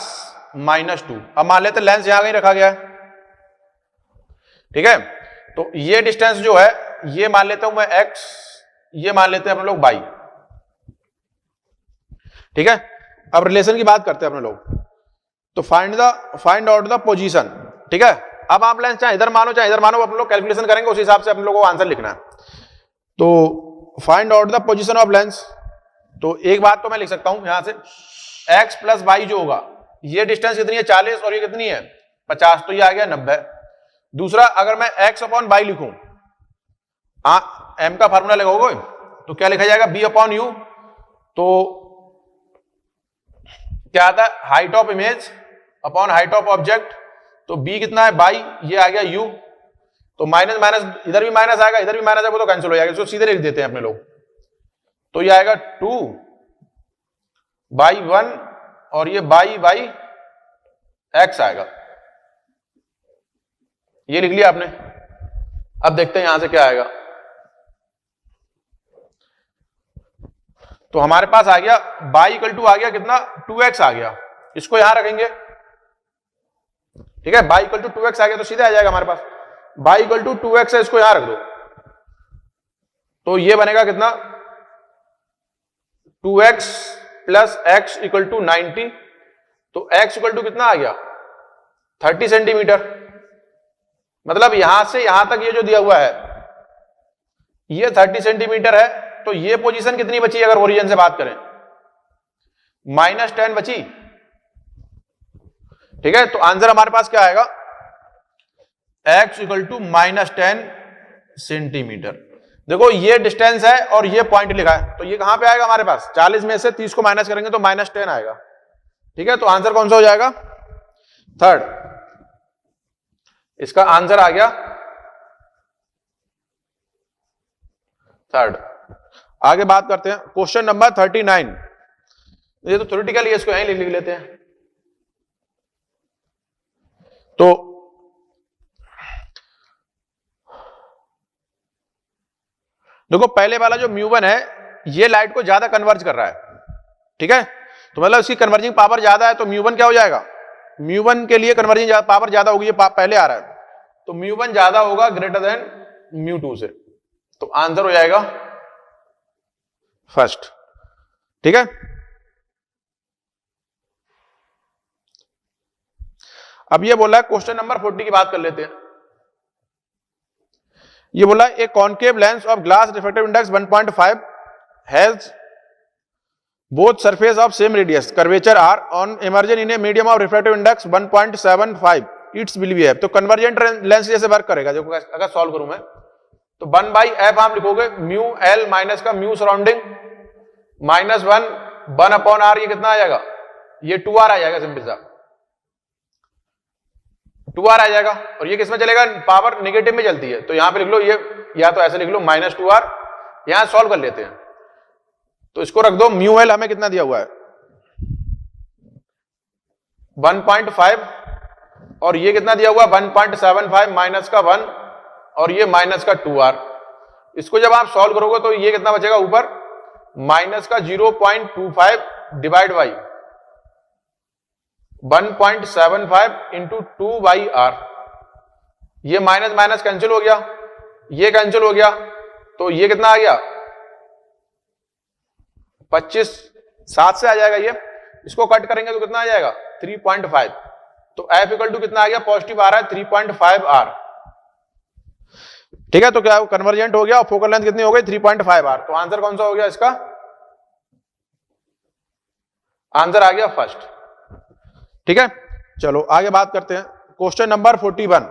-2। अब मान लेते लेंस यहां कहीं रखा गया है, ठीक है। तो ये डिस्टेंस जो है ये मान लेता हूं मैं x, ये मान लेते हैं अपने लोग y, ठीक है। अब रिलेशन की बात करते हैं अपने लोग, तो फाइंड आउट द पोजीशन, ठीक है। अब आप लेंस चाहे इधर मानो चाहे इधर मानो, अपने लोग कैलकुलेशन करेंगे, उस हिसाब से अपने लोगों को आंसर लिखना है। तो find out the position of lens, तो एक बात तो मैं लिख सकता हूं यहां से, x प्लस y जो होगा, ये डिस्टेंस कितनी है 40 और ये कितनी है 50, तो ये आ गया 90। दूसरा, अगर मैं x अपॉन बाई लिखूं, m का फार्मूला लगाओगे तो क्या लिखा जाएगा, b अपॉन यू। तो क्या आता है, height of image upon height of object. तो b कितना है, बाई, ये आ गया u। तो माइनस माइनस, इधर भी माइनस आएगा, इधर भी माइनस आएगा, तो कैंसिल हो जाएगा, इसको सीधे लिख देते हैं अपने लोग। तो ये आएगा 2 बाई 1 और ये बाई x आएगा। ये लिख लिया आपने। अब देखते हैं यहां से क्या आएगा। तो हमारे पास आ गया बाई इक्वल टू आ गया कितना, 2x आ गया। इसको यहां रखेंगे, ठीक है, बाई इक्वल टू 2x आ गया तो सीधे आ जाएगा हमारे पास। बाई इक्वल टू 2x है, इसको यहां रख दो, तो ये बनेगा कितना, 2x plus x equal to 90। तो x इक्वल टू कितना आ गया, 30 सेंटीमीटर। मतलब यहां से यहां तक ये जो दिया हुआ है ये 30 सेंटीमीटर है। तो ये पोजीशन कितनी बची अगर ओरिजिन से बात करें, -10 बची, ठीक है। तो आंसर हमारे पास क्या आएगा, x इक्वल टू -10 सेंटीमीटर। देखो ये डिस्टेंस है और ये पॉइंट लिखा है, तो ये कहां पे आएगा हमारे पास, 40 में से 30 को माइनस करेंगे तो -10 आएगा, ठीक है। तो आंसर कौन सा हो जाएगा, थर्ड। इसका आंसर आ गया थर्ड। आगे बात करते हैं, क्वेश्चन नंबर 39। ये तो थ्योरेटिकल, इसको यहीं लिख लेते हैं। तो देखो पहले वाला जो μ1 है ये लाइट को ज्यादा कन्वर्ज कर रहा है, ठीक है। तो मतलब इसकी कन्वर्जिंग पावर ज्यादा है, तो μ1 क्या हो जाएगा, μ1 के लिए कन्वर्जिंग पावर ज्यादा होगी, ये पहले आ रहा है, तो μ1 ज्यादा होगा ग्रेटर देन μ2 से। तो आंसर हो जाएगा फर्स्ट, ठीक है। अब ये बोला है क्वेश्चन नंबर 40 की बात कर लेते हैं। ये बोला ए concave lens of glass refractive index 1.5 has both surface of same radius curvature R on immersion in a medium of refractive index 1.75 it's will be F. तो कन्वर्जेंट लेंस जैसे वर्क करेगा, देखो अगर सॉल्व करूं मैं तो 1/f आप लिखोगे, म्यू एल माइनस का म्यू सराउंडिंग -1 1/r, ये कितना आ जाएगा, ये 2r आ जाएगा, सिंपल सा 2r आ जाएगा। और ये किसमें चलेगा, पावर नेगेटिव में चलती है, तो यहां पे लिख लो ये, या तो ऐसे लिख लो -2r। यहां सॉल्व कर लेते हैं, तो इसको रख दो, म्यू एल हमें कितना दिया हुआ है 1.5 और ये कितना दिया हुआ 1.75 माइनस का 1 और ये माइनस का 2r। इसको जब आप सॉल्व करोगे तो ये कितना बचेगा ऊपर, माइनस का 0.25 डिवाइड बाई 1.75 इंटू 2/r। ये माइनस माइनस कैंसिल हो गया, ये कैंसिल हो गया, तो ये कितना आ गया 25, 7 से आ जाएगा ये। इसको कट करेंगे तो कितना आ जाएगा 3.5। तो f इक्वल टू कितना आ गया, पॉजिटिव आ रहा है 3.5r, ठीक है। तो क्या कन्वर्जेंट हो गया और फोकल लेंथ कितनी हो गई 3.5r। तो आंसर कौन सा हो गया इसका, आंसर आ गया फर्स्ट, ठीक है। चलो आगे बात करते हैं, क्वेश्चन नंबर 41।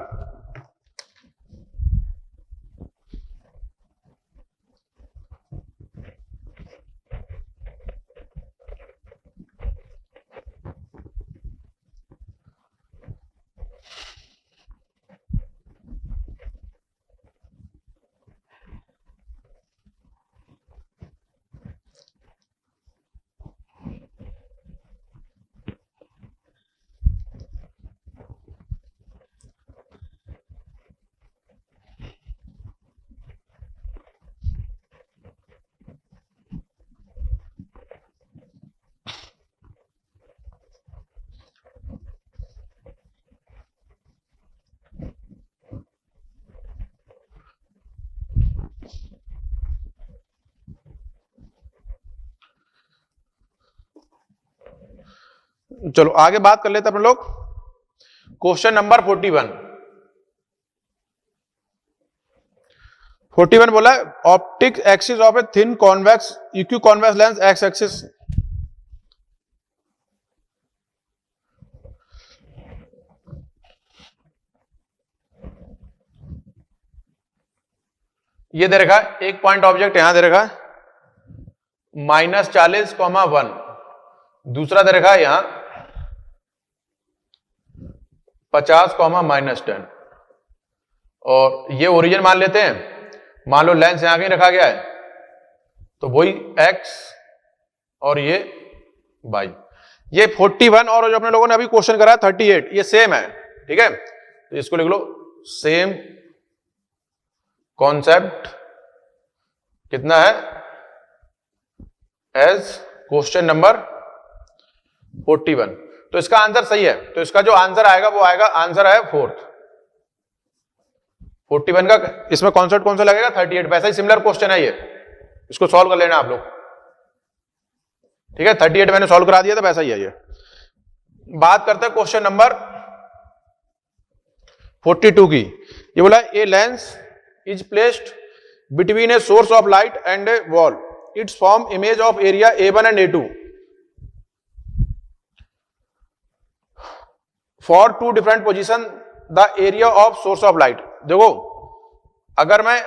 चलो आगे बात कर लेते हैं अपन लोग, क्वेश्चन नंबर 41 बोला है optic axis of a thin convex equi convex lens X axis ये दे रखा है एक पॉइंट ऑब्जेक्ट यहां दे रखा है -40,1, दूसरा दे रखा है यहां 50,-10, और ये ओरिजिन मान लेते हैं। मान लो लेंस यहां कहीं रखा गया है, तो वही x और ये y। ये 41 और जो अपने लोगों ने अभी क्वेश्चन करा 38, ये सेम है, ठीक है। तो इसको लिख लो, सेम कॉन्सेप्ट कितना है एज क्वेश्चन नंबर 41। तो इसका आंसर सही है, तो इसका जो आंसर आएगा वो आएगा, आंसर है 4th। 41 का इसमें कॉन्सेप्ट कौन सा लगेगा 38। वैसा ही सिमिलर क्वेश्चन है ये, इसको सॉल्व कर लेना आप लोग, ठीक है। 38 मैंने सॉल्व करा दिया था, वैसा ही है ये। बात करते हैं क्वेश्चन नंबर 42 की। ये बोला a lens is placed between a source of light and A wall, it's form image of area A1 and A2 for 2 different position the area of source of light. देखो, अगर मैं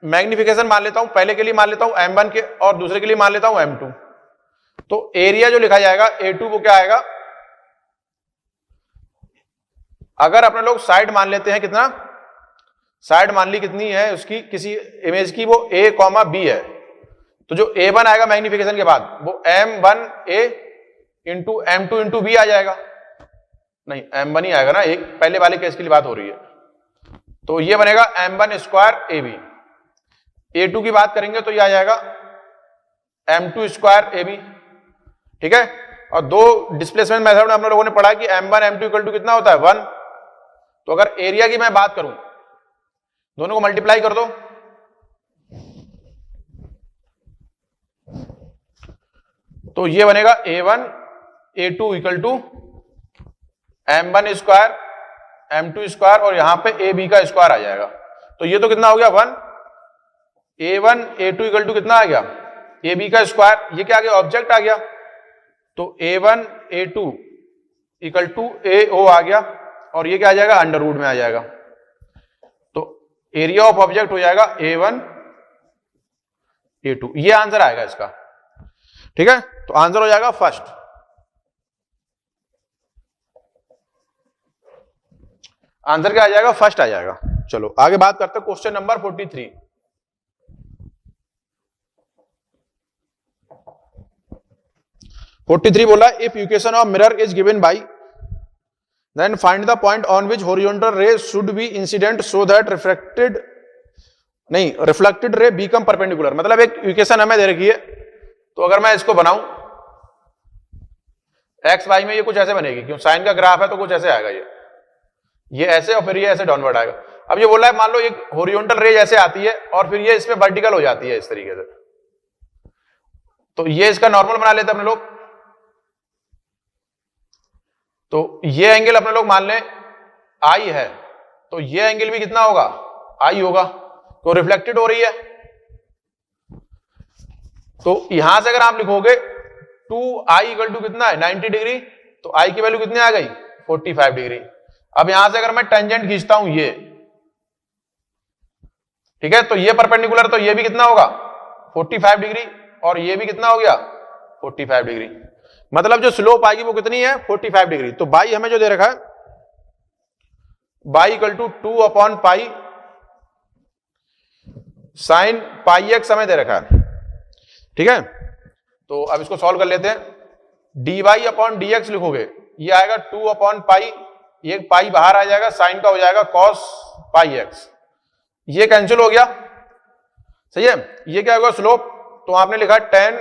magnification मान लेता हूं, पहले के लिए मान लेता हूं M1 के और दूसरे के लिए मान लेता हूं M2, तो एरिया जो लिखा जाएगा A2 वो क्या आएगा, अगर अपने लोग साइड मान लेते हैं, कितना साइड मान ली कितनी है उसकी, किसी इमेज की, वो A, B है, तो जो A1 आएगा मैग्निफिकेशन के बाद वो M1A into M2 into B आ जाएगा। नहीं, M1 ही आएगा ना, एक पहले वाले केस के लिए बात हो रही है, तो ये बनेगा M1 स्क्वायर AB। A2 की बात करेंगे तो ये आ जाएगा M2 स्क्वायर AB, ठीक है। और दो डिस्प्लेसमेंट मेथड में हम लोगों ने पढ़ा कि M1 M2 इक्वल टू कितना होता है 1। तो अगर एरिया की मैं बात करूं, दोनों को मल्टीप्लाई कर दो, तो ये बनेगा A1 A2 equal to M1 square M2 square और यहां पे AB का स्क्वायर आ जाएगा। तो ये तो कितना हो गया 1, A1 A2 इक्वल टू कितना आ गया AB का स्क्वायर, ये क्या आ गया ऑब्जेक्ट आ गया, तो A1 A2 equal to AO आ गया, और ये क्या आ जाएगा अंडर रूट में आ जाएगा, तो एरिया ऑफ ऑब्जेक्ट हो जाएगा A1 A2। ये आंसर आएगा इसका, ठीक है। तो आंसर हो जाएगा फर्स्ट। आंसर क्या आ जाएगा, फर्स्ट आ जाएगा। चलो आगे बात करते हैं क्वेश्चन नंबर 43। बोला if equation of mirror is given by then find the point on which horizontal ray should be incident so that reflected ray become perpendicular. मतलब एक इक्वेशन हमें दे रखी है, तो अगर मैं इसको बनाऊं एक्स वाई में, ये कुछ ऐसे बनेगी, क्यों साइन का ग्राफ है तो कुछ ऐसे आएगा, ये ऐसे और फिर ये ऐसे डाउनवर्ड आएगा। अब ये बोला है मान लो एक हॉरिजॉन्टल रे जैसे आती है और फिर ये इसमें वर्टिकल हो जाती है इस तरीके से, तो ये इसका नॉर्मल बना लेते अपने लोग। तो ये एंगल अपने लोग मान लें आई है, तो ये एंगल भी कितना होगा आई होगा, तो रिफ्लेक्टेड हो रही है। तो यहां से अगर आप लिखोगे 2i इक्वल टू कितना है 90 डिग्री, तो i की वैल्यू कितनी आ गई 45 डिग्री। अब यहां से अगर मैं टेंजेंट खींचता हूं ये, ठीक है, तो ये परपेंडिकुलर, तो ये भी कितना होगा 45 डिग्री, और ये भी कितना हो गया 45 डिग्री। मतलब जो स्लोप आएगी वो कितनी है 45 डिग्री। तो बाई हमें जो दे रखा है बाई इक्वल टू 2/पाई साइन पाई एक्स हमें दे रखा है, ठीक है। तो अब इसको सॉल्व कर लेते हैं। dy/dx लिखोगे, ये आएगा 2/पाई, ये पाई बाहर आ जाएगा, साइन का हो जाएगा cos पाई एक्स, ये कैंसिल हो गया, सही है। ये क्या होगा स्लोप, तो आपने लिखा tan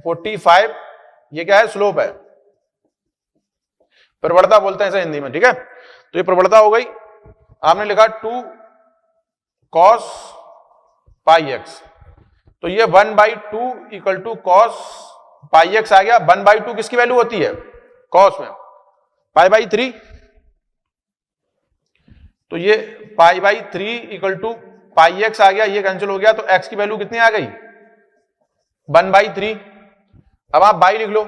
45, ये क्या है स्लोप है, प्रवणता बोलते हैं इसे हिंदी में, ठीक है। तो ये प्रवणता हो गई, आपने लिखा 2 cos पाई एक्स, तो ये 1/2 equal to cos pi x आ गया। 1/2 किसकी वैल्यू होती है cos में, π/3, तो ये π/3 इक्वल टू पाई एक्स आ गया, ये कैंसिल हो गया, तो x की वैल्यू कितनी आ गई 1/3। अब आप बाई लिख लो,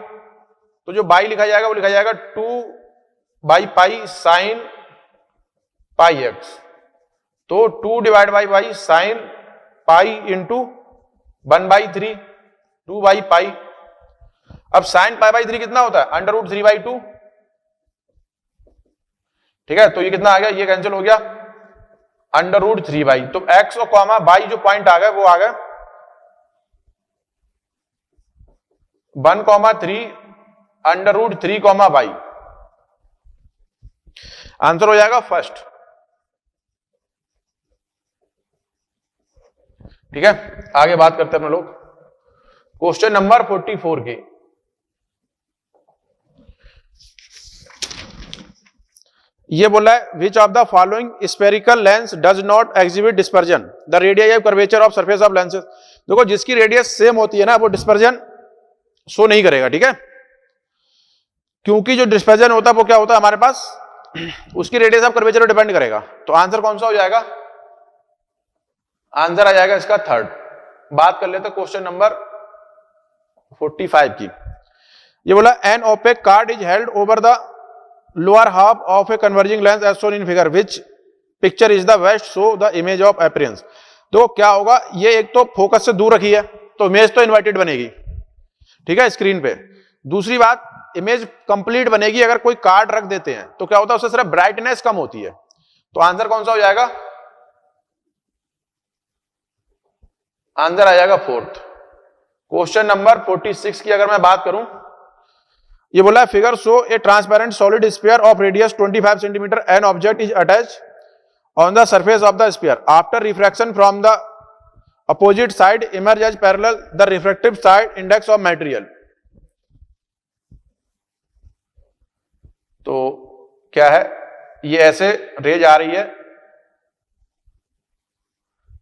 तो जो बाई लिखा जाएगा वो लिखा जाएगा 2/पाई साइन पाई एक्स, तो 2 divide by pi sine pi into 1/3 2/पाई। अब साइन पाई/3 कितना होता है? √3/2। ठीक है, तो ये कितना आ गया? ये कैंसिल हो गया √3/। तो x और कॉमा बाई जो पॉइंट आ गया वो आ गया 1,3 √3,y। आंसर हो जाएगा फर्स्ट। ठीक है, आगे बात करते हैं हम लोग क्वेश्चन नंबर 44 के। ये बोला है which of the following spherical lens does not exhibit dispersion the radius of curvature of surface of lenses. देखो जिसकी रेडियस सेम होती है ना वो डिस्पर्जन शो नहीं करेगा। ठीक है, क्योंकि जो डिस्पर्जन होता है वो क्या होता है हमारे पास, उसकी रेडियस ऑफ कर्वेचर पर डिपेंड करेगा। तो आंसर कौन सा हो जाएगा? आंसर आ जाएगा इसका थर्ड। बात कर लेते क्वेश्चन नंबर 45 की। ये बोला an opaque card is held over the lower half of a converging lens as shown in figure which picture is the best show the image of appearance. तो क्या होगा, ये एक तो फोकस से दूर रखी है तो इमेज तो इन्वर्टेड बनेगी। ठीक है, स्क्रीन पे। दूसरी बात, इमेज कंप्लीट बनेगी अगर कोई कार्ड रख देते हैं तो क्या होता है उससे सिर्फ ब्राइटनेस कम होती है। तो आंसर कौन सा हो जाएगा? आंसर आ जाएगा फोर्थ। क्वेश्चन नंबर 46 की अगर मैं बात करूं, ये बोला figure show a transparent solid sphere of radius 25 centimetre an object is attach on the surface of the sphere after refraction from the opposite side emerge as parallel the refractive side index of material. तो क्या है, ये ऐसे raise आ रही है।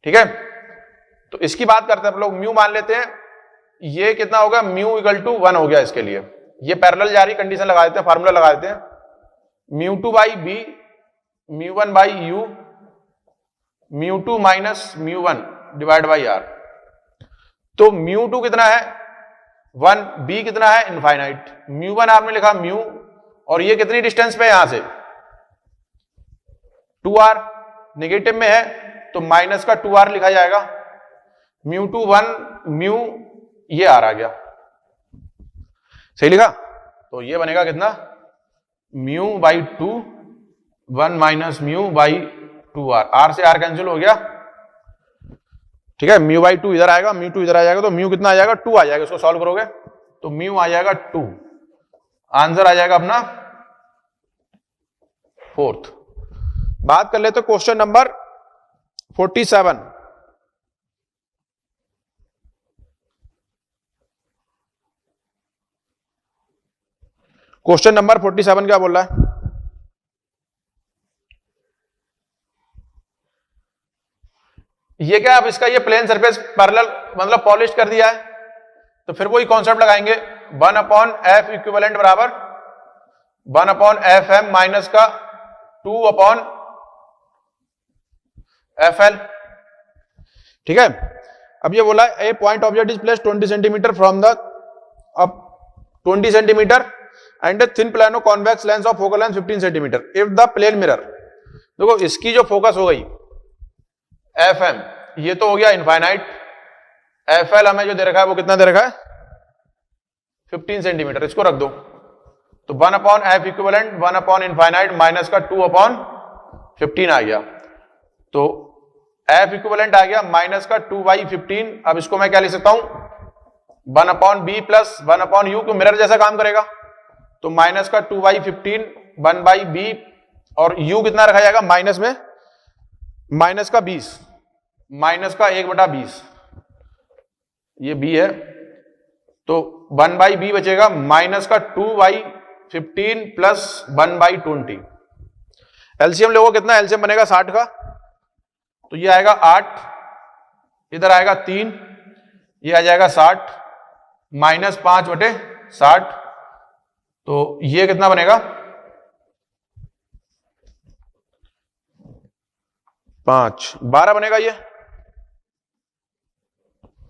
ठीक है, तो इसकी बात करते हैं हम लोग। म्यू मान लेते हैं, ये कितना होगा? म्यू इक्वल टू 1 हो गया इसके लिए। ये पैरेलल जा रही, कंडीशन लगा देते हैं, फार्मूला लगा देते हैं। μ2/b μ1/u μ2 minus μ1 divide by r। तो μ2 कितना है? 1, b कितना है? इनफाइनाइट। μ1 आपने लिखा म्यू, और ये कितनी डिस्टेंस पे है यहां से? 2r। नेगेटिव में है तो माइनस का 2r लिखा जाएगा। μ2 1 म्यू, ये r आ गया। सही लिखा? तो ये बनेगा कितना? μ/2 1 माइनस μ/2r। r से r कैंसिल हो गया। ठीक है, μ/2 इधर आएगा, μ2 इधर आ जाएगा, तो म्यू कितना आ जाएगा? 2 आ जाएगा। इसको सॉल्व करोगे तो म्यू आ जाएगा 2। आंसर आ जाएगा अपना फोर्थ। बात कर लेते क्वेश्चन नंबर 47। क्वेश्चन नंबर 47 क्या बोल रहा है? ये क्या, अब इसका ये प्लेन सरफेस पैरेलल मतलब पॉलिश कर दिया है, तो फिर वही कॉन्सेप्ट लगाएंगे 1/f इक्विवेलेंट बराबर 1/fm माइनस का 2/fl। ठीक है, अब ये बोला a point object is placed 20 centimetre from the up 20 centimetre and thin plano convex lens of focal length 15 centimetre if the plane mirror. देखो इसकी जो फोकस हो गई FM, ये तो हो गया इनफाइनाइट। FL हमें जो दे रखा है वो कितना दे रखा है? 15 सेंटीमीटर। इसको रख दो तो 1/f इक्विवेलेंट 1/इनफाइनाइट माइनस का 2/15 आ गया। तो f इक्विवेलेंट आ गया माइनस का 2/15। अब इसको मैं क्या लिख सकता हूं? 1/b प्लस 1/u को मिरर जैसा काम करेगा, तो माइनस का 2/15 1/b, और u कितना रखा जाएगा? माइनस में माइनस का 20 माइनस का 1/20, ये b है, तो 1/b बचेगा माइनस का 2/15 प्लस 1/20। एलसीएम लोगों कितना एलसीएम बनेगा 60 का, तो ये आएगा 8, इधर आएगा 3, ये आ जाएगा 60 माइनस 5/60, तो ये कितना बनेगा? 5 12 बनेगा ये।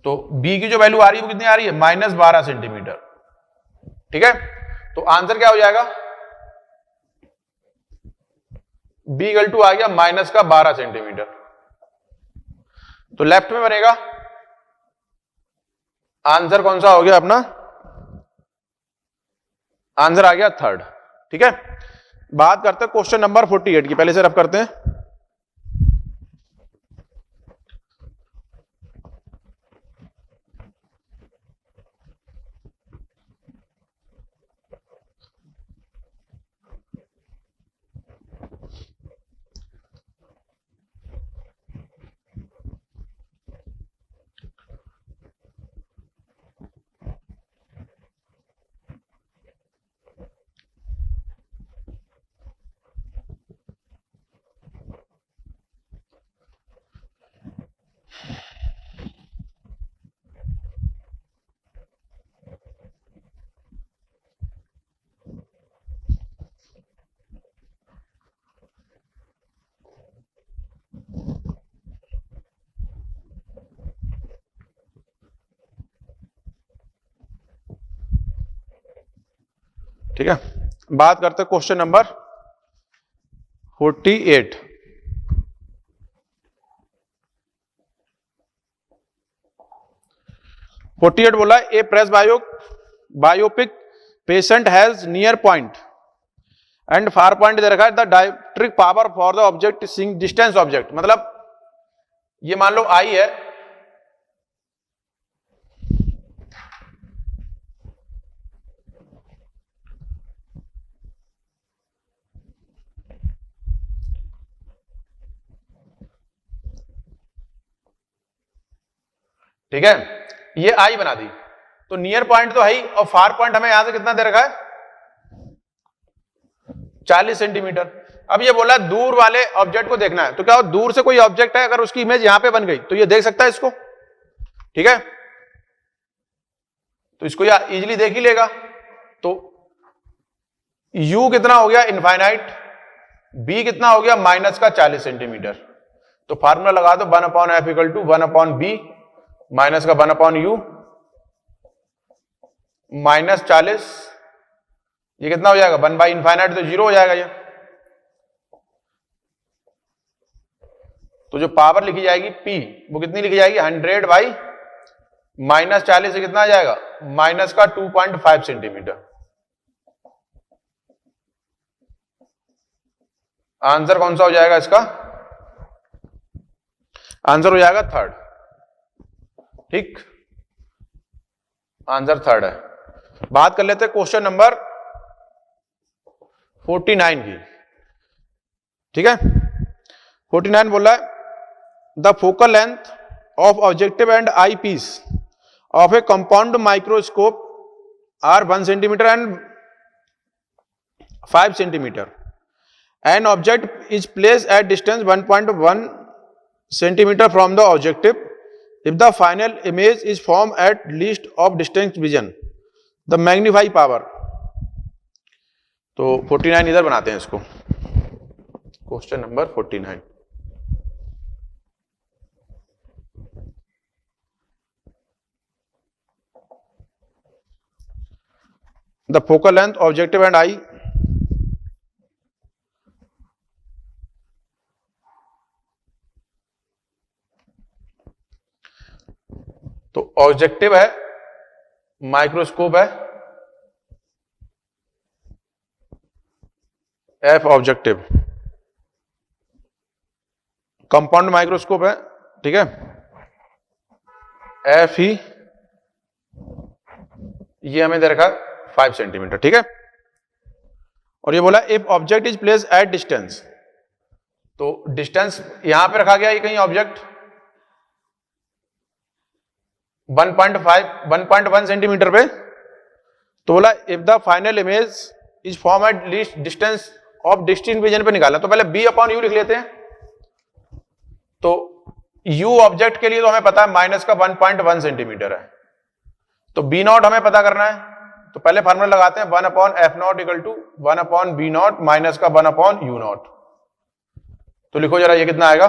तो b की जो वैल्यू आ रही है वो कितनी आ रही है? -12 सेंटीमीटर। ठीक है, तो आंसर क्या हो जाएगा? b = आ गया -12 सेंटीमीटर। तो लेफ्ट में बनेगा, आंसर कौन सा हो गया अपना, आंसर आ गया थर्ड। ठीक है, बात करते हैं क्वेश्चन नंबर 48 की, पहले से रफ करते हैं। ठीक है, बात करते हैं क्वेश्चन नंबर 48। बोला a presbyopic patient has near point and far point दे रखा है the dioptric power for the object seeing distance object. मतलब ये मान लो आई है, ठीक है, ये आई बना दी, तो नियर पॉइंट तो है ही, और फार पॉइंट हमें यहां से कितना दे रखा है 40 सेंटीमीटर। अब ये बोला दूर वाले ऑब्जेक्ट को देखना है, तो क्या दूर से कोई ऑब्जेक्ट है, अगर उसकी इमेज यहां पे बन गई तो ये देख सकता है इसको। ठीक है, तो इसको या इजीली देख ही लेगा। तो u कितना हो गया इनफाइनाइट, b कितना हो गया माइनस का 40 सेंटीमीटर। तो फार्मूला लगा दो 1/f equal to 1/b minus का 1/u माइनस 40, ये कितना हो जाएगा 1/इनफाइनाइट, तो 0 हो जाएगा ये। तो जो पावर लिखी जाएगी P वो कितनी लिखी जाएगी 100 बाई माइनस 40 से कितना आ जाएगा माइनस का 2.5 सेंटीमीटर। आंसर कौन सा हो जाएगा इसका, आंसर हो जाएगा थर्ड। ठीक, आंसर थर्ड है। बात कर लेते हैं क्वेश्चन नंबर 49 की। ठीक है, 49 बोला है the focal length of objective and I piece of a compound microscope are 1 centimetre and 5 centimetre. An object is placed at distance 1.1 centimeter from the objective. If the final image is formed at least of distance vision, the magnify power. तो 49 इधर बनाते हैं इसको, question number 49। The focal length, objective and eye तो objective है, microscope है, F objective, compound microscope है। ठीक है, एफ ही ये हमें दे रखा 5 सेंटीमीटर। ठीक है, और ये बोला if object is place at distance, तो डिस्टेंस यहां पे रखा गया ये कहीं ऑब्जेक्ट 1.1 सेंटीमीटर पे, तो बोला if the final image is form at least distance of distinct vision पे निकाला, तो पहले b/u लिख लेते हैं। तो u ऑब्जेक्ट के लिए तो हमें पता है माइनस का 1.1 सेंटीमीटर है, तो b0 हमें पता करना है, तो पहले फार्मूला लगाते हैं 1/f0 equal to 1/b0 minus का 1/u0। तो लिखो जरा ये कितना आएगा,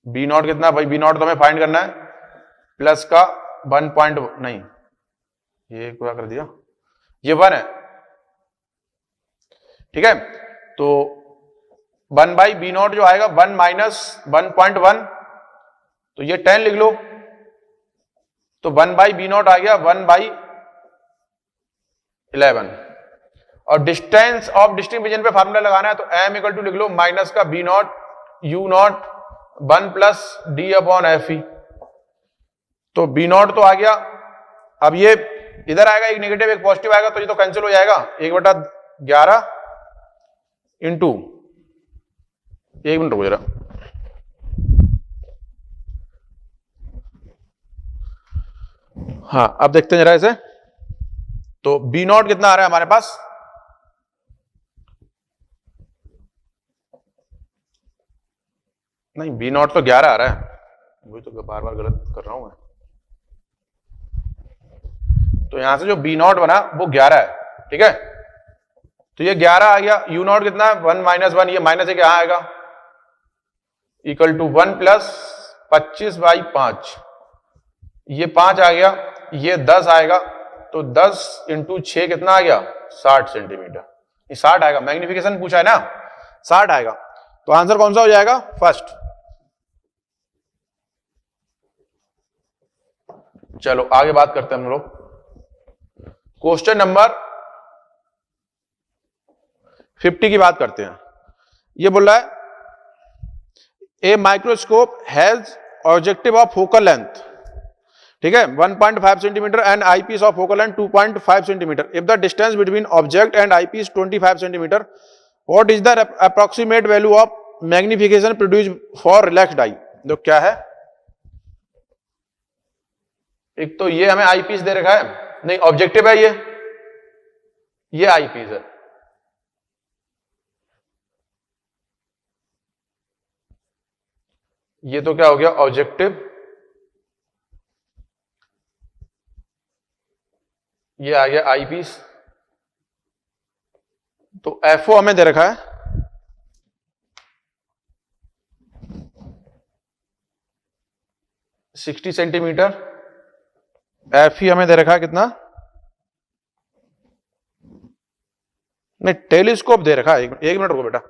b0 कितना भाई, b0 तो हमें फाइंड करना है, प्लस का 1. नहीं ये पूरा कर दिया, ये 1 है। ठीक है, तो 1 बाई बी नॉट जो आएगा 1 माइनस 1.1, तो ये 10 लिख लो, तो 1 बाई बी नॉट आ गया 1 बाई 11। और डिस्टेंस ऑफ डिस्टिंक्ट रीजन पे फार्मूला लगाना है, तो m इक्वल टू लिख लो माइनस का b not u not 1 plus D upon F E. तो बी नॉट तो आ गया, अब ये इधर आएगा, एक नेगेटिव एक पॉजिटिव आएगा, तो ये तो कैंसिल हो जाएगा, 1/11 इंटू, एक मिनट रुको जरा, हाँ अब देखते हैं जरा इसे। तो बी नॉट कितना आ रहा है हमारे पास, नहीं बी नॉट तो 11 आ रहा है, वही तो बार बार गलत कर रहा हूं मैं। तो यहां से जो बी नॉट बना वो 11 है, ठीक है। तो ये 11 आ गया, यू नॉट कितना है 1 माइनस 1, ये माइनस है, क्या आएगा इक्वल टू 1 प्लस 25 बाई 5, ये 5 आ गया, ये 10 आएगा, तो 10 इंटू 6 कितना आ गया 60 सेंटीमीटर, ये 60 आएगा, मैग्निफिकेशन पूछा है ना, 60 आएगा। तो आंसर कौन सा हो जाएगा, फर्स्ट। चलो आगे बात करते हैं हम लोग, क्वेश्चन नंबर 50 की बात करते हैं। ये बोल रहा है a microscope has objective of focal length, ठीक है, 1.5 centimetre and I piece of focal length 2.5 centimetre. If the distance between object and I piece 25 centimetre, what is the approximate value of magnification produce for relaxed eye. तो क्या है, एक तो ये हमें आई piece दे रखा है, नहीं ऑब्जेक्टिव है ये आई पीस है, ये तो क्या हो गया ऑब्जेक्टिव, ये आ गया आई पीस। तो एफओ हमें दे रखा है 60 सेंटीमीटर, एफ ई हमें दे रखा है कितना, नहीं टेलीस्कोप दे रखा है, एक मिनट रुको बेटा,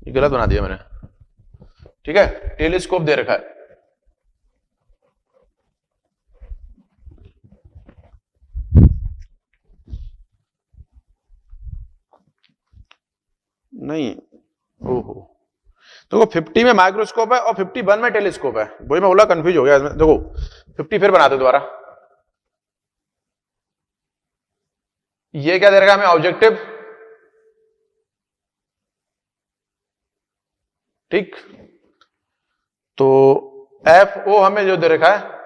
ये गलत बना दिया मैंने, ठीक है, टेलीस्कोप दे रखा है। नहीं ओहो, देखो 50 में माइक्रोस्कोप है और 51 में टेलीस्कोप है, वही मैं बोला कंफ्यूज हो गया। देखो 50 फिर बनाते दोबारा, ये क्या दे रखा है हमें ऑब्जेक्टिव, ठीक, तो एफ ओ हमें जो दे रखा है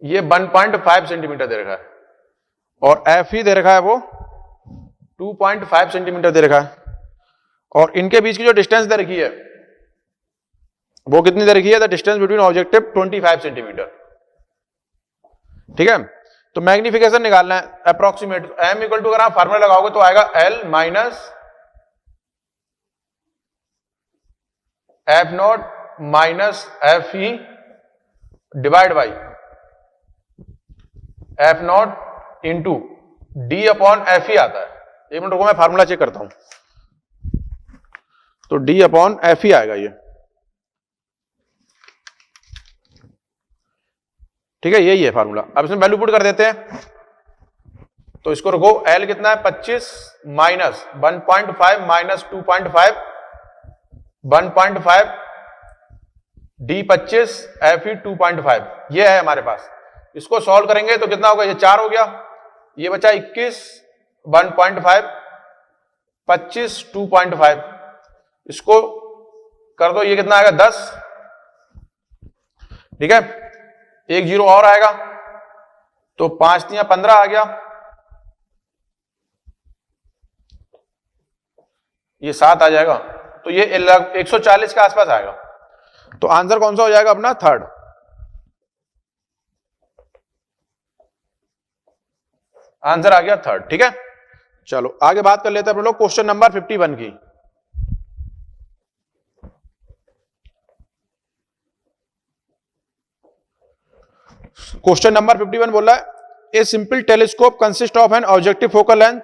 ये 1.5 सेंटीमीटर दे रखा है, और एफ ही दे रखा है वो 2.5 सेंटीमीटर दे रखा है, और इनके बीच की जो डिस्टेंस दे रखी है वो कितनी दे रखी है, the distance between objective 25 centimetre, ठीक है। तो मैग्निफिकेशन निकालना है अप्रोक्सीमेट, एम इक्वल टू अगर आप फार्मूला लगाओगे तो आएगा L minus F not minus F E divide by F not into D upon F ई आता है। एक मिनट रुको मैं फार्मूला चेक करता हूं, तो डी अपॉन एफ ई आएगा ये, ठीक है, यही है फार्मूला। अब इसमें वैल्यू पुट कर देते हैं, तो इसको रखो, एल कितना है 25 minus 1.5 minus 2.5 1.5 D 25 F E 2.5, ये है हमारे पास। इसको सॉल्व करेंगे तो कितना होगा, ये 4 हो गया, ये बचा 21 1.5 25 2.5, इसको कर दो, ये कितना आएगा 10, ठीक है, एक जीरो और आएगा, तो 5 3 15 आ गया, ये 7 आ जाएगा, तो ये 140 के आसपास आएगा। तो आंसर कौन सा हो जाएगा अपना, थर्ड। आंसर आ गया थर्ड, ठीक है। चलो आगे बात कर लेते हैं हम लोग क्वेश्चन नंबर 51 की। क्वेश्चन नंबर 51 बोल रहा है a simple telescope consist of an objective focal length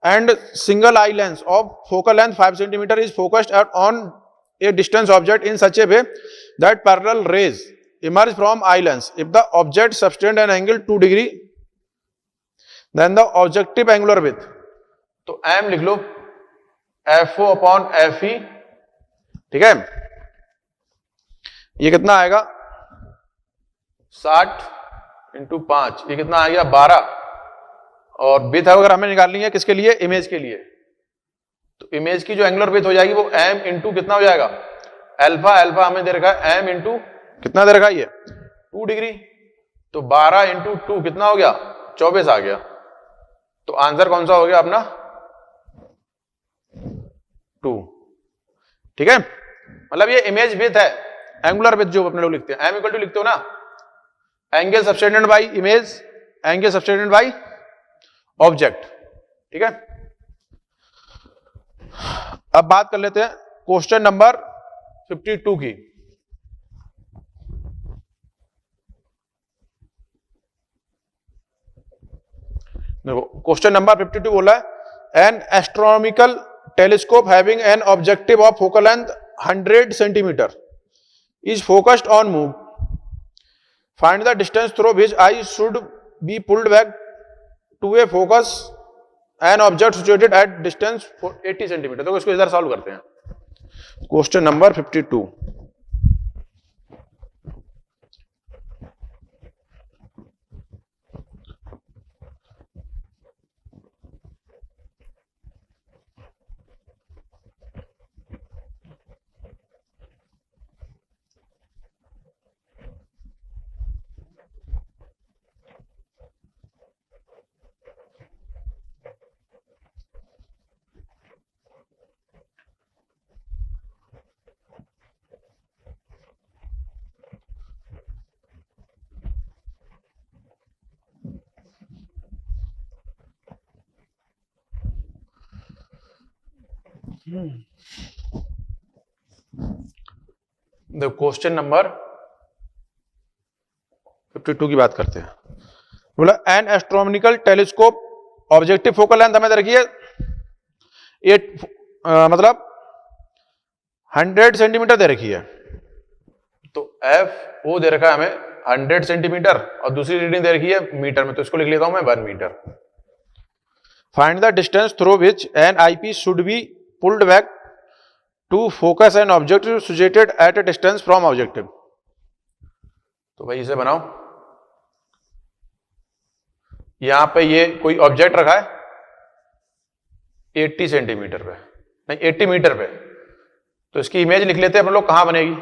and single eye lens of focal length 5 centimeter is focused on a distant object in such a way that parallel rays emerge from eye lens. If the object subtends an angle 2 degree, then the objective angular width, तो m लिख लो FO upon FE, ठीक है, ये कितना आएगा 60 into 5, ये कितना आ गया 12, और विथ अगर हमें निकालनी है किसके लिए, इमेज के लिए, तो इमेज की जो एंगुलर विथ हो जाएगी वो m इंटू कितना हो जाएगा अल्फा, अल्फा हमें दे रखा है m इंटू कितना दे रखा है ये 2 डिग्री, तो 12 इंटू 2 कितना हो गया 24 आ गया, तो आंसर कौन सा हो गया अपना 2, ठीक है। मतलब ये इमेज विथ है, एंगुलर विथ जो अपने लोग लिखते हैं, m इक्वल टू लिखते हो ना, angle subtended bye image, angle subtended by object, ठीक है। अब बात कर लेते हैं क्वेश्चन नंबर 52 की। देखो क्वेश्चन नंबर 52 बोला है an astronomical telescope having an objective of focal length 100 centimetre is focused on move, find the distance through which eye should be pulled back to a focus an object situated at distance 80 centimetre. तो इसको इधर solve करते हैं। Question number 52, the question number 52 की बात करते हैं। बोला an astronomical telescope objective focal length हमें रखी है 8 मतलब 100 सेंटीमीटर दे रखी है, तो एफ ओ दे रखा है हमें 100 सेंटीमीटर और दूसरी रीडिंग दे रखी है मीटर में, तो इसको लिख लेता हूं मैं 1 metre. Find the distance through which an eyepiece should be pulled back to focus an objective situated at a distance from objective. तो भाई इसे बनाओ, यहां पे ये कोई ऑब्जेक्ट रखा है 80 सेंटीमीटर पे, नहीं 80 मीटर पे, तो इसकी इमेज लिख लेते हैं अपन लोग, कहां बनेगी,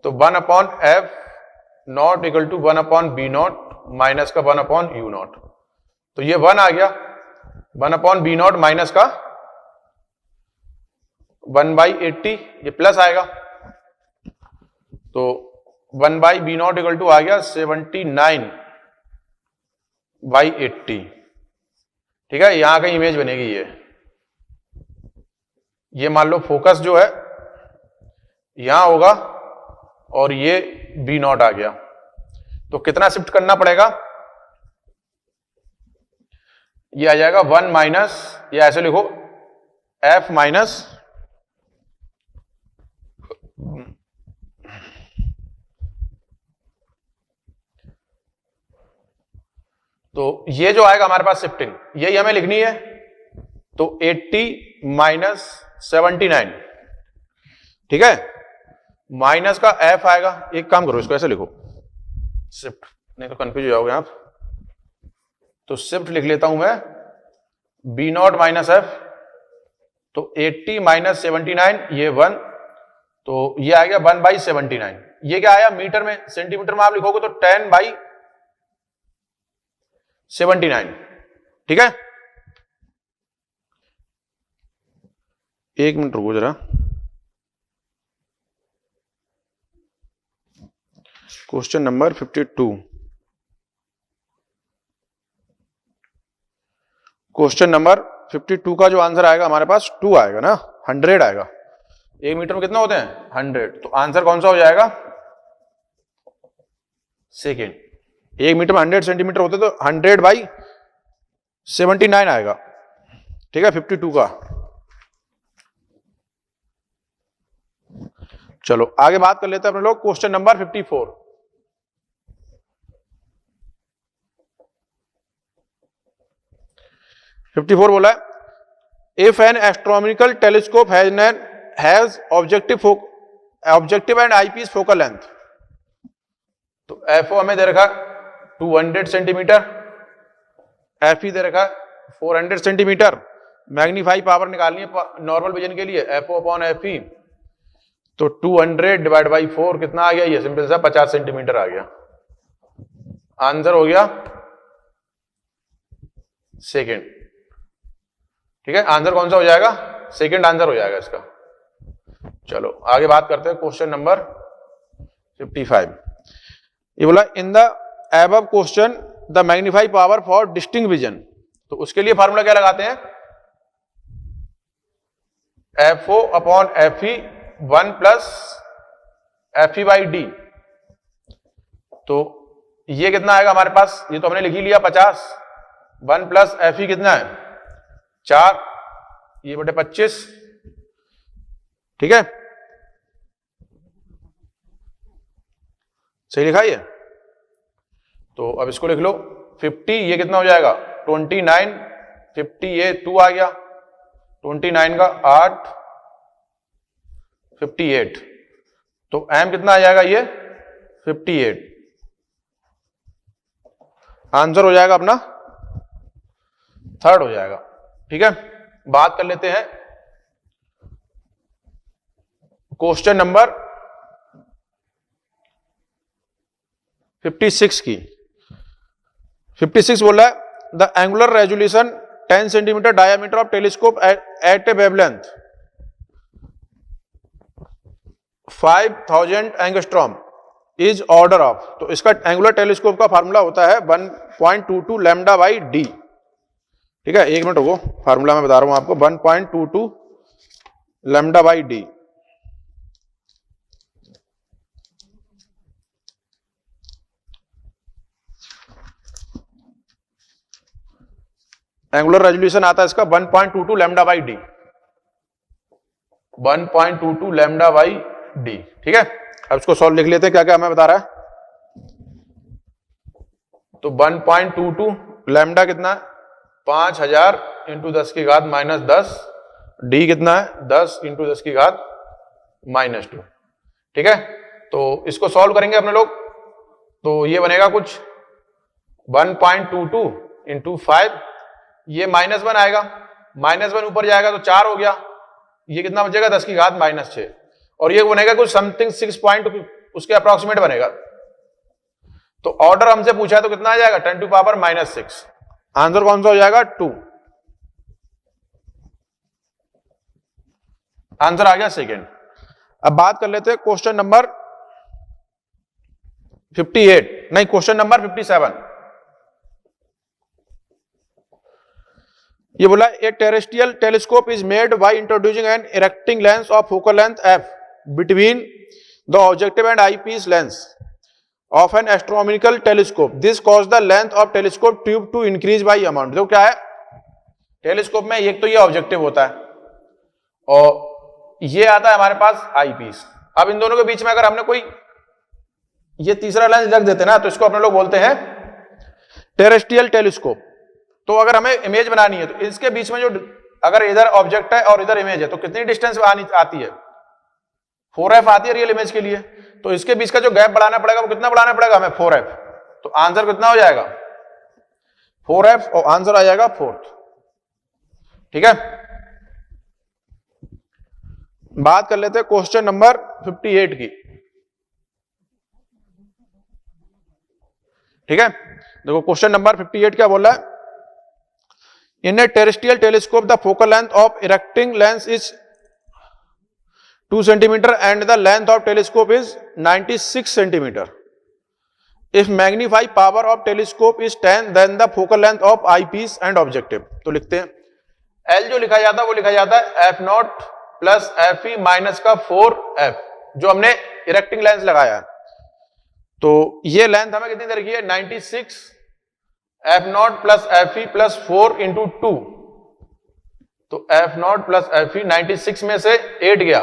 तो 1 upon F not equal to 1 upon b not minus का 1 अपॉन यू नॉट, तो ये 1 आ गया, 1 अपॉन बी नॉट माइनस का 1/80, ये प्लस आएगा, तो 1/बी नॉट इक्वल टू आ गया 79/80, ठीक है। यहां का इमेज बनेगी ये मान लो फोकस जो है यहां होगा और ये बी नॉट आ गया, तो कितना शिफ्ट करना पड़ेगा, ये आ जाएगा 1 माइनस, या ऐसे लिखो एफ माइनस तो ये जो आएगा हमारे पास शिफ्टिंग, यही हमें लिखनी है, तो 80 माइनस 79, ठीक है, माइनस का एफ आएगा, एक काम करो इसको ऐसे लिखो शिफ्ट, नहीं तो कंफ्यूज हो जाओगे आप, तो शिफ्ट लिख लेता हूं मैं बी नॉट माइनस एफ, तो 80 माइनस 79 ये 1, तो ये आ गया 1/79, ये क्या आया मीटर में, सेंटीमीटर में आप लिखोगे तो 10/79, ठीक है। एक मिनट रुको जरा, क्वेश्चन नंबर 52, क्वेश्चन नंबर 52 का जो आंसर आएगा हमारे पास 2 आएगा ना, 100 आएगा, 1 मीटर में कितना होते हैं 100, तो आंसर कौन सा हो जाएगा सेकेंड। 1 मीटर में 100 सेंटीमीटर होते तो 100/79 आएगा, ठीक है, 52 का। चलो आगे बात कर लेते हैं अपने लोग क्वेश्चन नंबर 54। बोला है, if N astronomical telescope has objective and eyepiece focal length, तो एफओ हमें दे रखा 200 सेंटीमीटर, एफई दे रखा 400 सेंटीमीटर, मैग्नीफाई पावर निकालनी है नॉर्मल विजन के लिए, एफओ अपॉन एफई, तो 200 डिवाइड बाई 4 कितना आ गया, ये सिंपल सा 50 सेंटीमीटर आ गया। आंसर हो गया सेकेंड। ठीक है, आंसर कौन सा हो जाएगा, सेकेंड आंसर हो जाएगा इसका। चलो आगे बात करते हैं क्वेश्चन नंबर 55। ये बोला, in the above question the magnify power for distinct vision, तो उसके लिए फार्मूला क्या लगाते हैं, FO upon FE 1 plus FE by D. तो ये कितना आएगा हमारे पास, ये तो हमने लिख ही लिया 50, 1 प्लस एफई कितना है 4, ये बटे 25। ठीक है, सही लिखा ये। तो अब इसको लिख लो 50, ये कितना हो जाएगा 29, 50 ये 2 आ गया, 29 का 8, 58, तो एम कितना आ जाएगा ये 58। आंसर हो जाएगा अपना थर्ड हो जाएगा। ठीक है, बात कर लेते हैं क्वेश्चन नंबर 56 की। 56 बोला है, the angular resolution 10 centimetre diameter of telescope at a wavelength 5000 angstrom is order of, तो इसका एंगुलर टेलीस्कोप का फार्मूला होता है 1.22 लैम्डा बाई डी। ठीक है, एक मिनट रुको, फार्मूला मैं बता रहा हूं आपको, 1.22 lambda by D. Angular resolution आता है इसका 1.22 lambda by D, 1.22 lambda by D. ठीक है, अब इसको सॉल्व लिख लेते हैं, क्या क्या हमें बता रहा है। तो 1.22 लैम्डा कितना है 5000 इंटू 10 की घात -10, डी कितना है 10 इंटू 10 की घात -2। ठीक है, तो इसको सॉल्व करेंगे अपने लोग, तो ये बनेगा कुछ 1.22 इंटू 5, ये -1 आएगा, -1 ऊपर जाएगा तो 4 हो गया, ये कितना बचेगा 10 की घात -6, और ये बनेगा कुछ समथिंग 6 पॉइंट उसके अप्रोक्सीमेट बनेगा। तो ऑर्डर हमसे पूछा है तो कितना आ जाएगा 10 टू पावर -6। आंसर कौन सा हो जाएगा 2। आंसर आ गया सेकेंड। अब बात कर लेते हैं क्वेश्चन नंबर 58, नहीं क्वेश्चन नंबर 57। ये बोला, a terrestrial telescope is made by introducing an erecting lens of focal length f between the objective and eyepiece lens of an astronomical telescope. This caused the length of telescope tube to increase by amount. देखो क्या है, telescope में एक तो ये objective होता है और ये आता है हमारे पास आईपीस। अब इन दोनों के बीच में अगर हमने कोई ये तीसरा लेंस रख देते ना, तो इसको अपने लोग बोलते हैं टेरेस्ट्रियल टेलीस्कोप। तो अगर हमें इमेज बनानी है तो इसके बीच में जो अगर इधर ऑब्जेक्ट है और इधर इमेज है तो कितनी डिस्टेंस आती है 4f आती है रियल इमेज के लिए, तो इसके बीच का जो गैप बढ़ाना पड़ेगा वो कितना बढ़ाना पड़ेगा हमें 4f। तो आंसर कितना हो जाएगा 4f और आंसर आ जाएगा 4th। ठीक है, बात कर लेते हैं क्वेश्चन नंबर 58 की। ठीक है, देखो क्वेश्चन नंबर 58 क्या बोल रहा है, in a terrestrial telescope the focal length of erecting lens is 2 centimeter and the length of telescope is 96 centimeter. If magnify power of telescope is 10, then the focal length of eyepiece and objective. तो लिखते हैं L जो लिखा जाता है वो लिखा जाता है f0 प्लस fe माइनस का 4f, जो हमने इरेक्टिंग लेंस लगाया है। तो ये लेंथ हमें कितनी दे रखी है 96, f0 plus fe plus 4 into 2, तो F not plus F E, 96 में से 8 गया,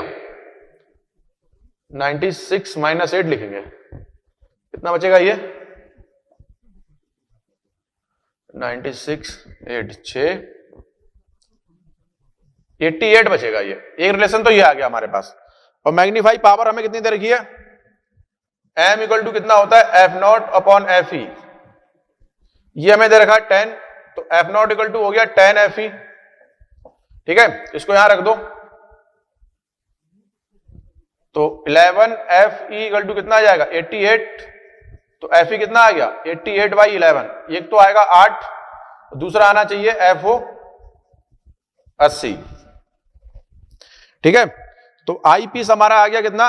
96 माइनस 8 लिखेंगे, कितना बचेगा ये 96 8 6 88 बचेगा। ये एक रिलेशन तो ये आ गया हमारे पास। और मैग्नीफाई पावर हमें कितनी दे रखी है, m इक्वल टू कितना होता है एफ नॉट अपॉन एफ ई, ये हमें दे रखा है 10, तो एफ नॉट इक्वल टू हो गया 10 एफ ई। ठीक है, इसको यहां रख दो, तो 11 एफ ई इक्वल टू कितना आ जाएगा 88, तो एफ ई कितना आ गया 88 बाई 11, एक तो आएगा 8, दूसरा आना चाहिए एफ ओ 80। ठीक है, तो आई पीस हमारा आ गया कितना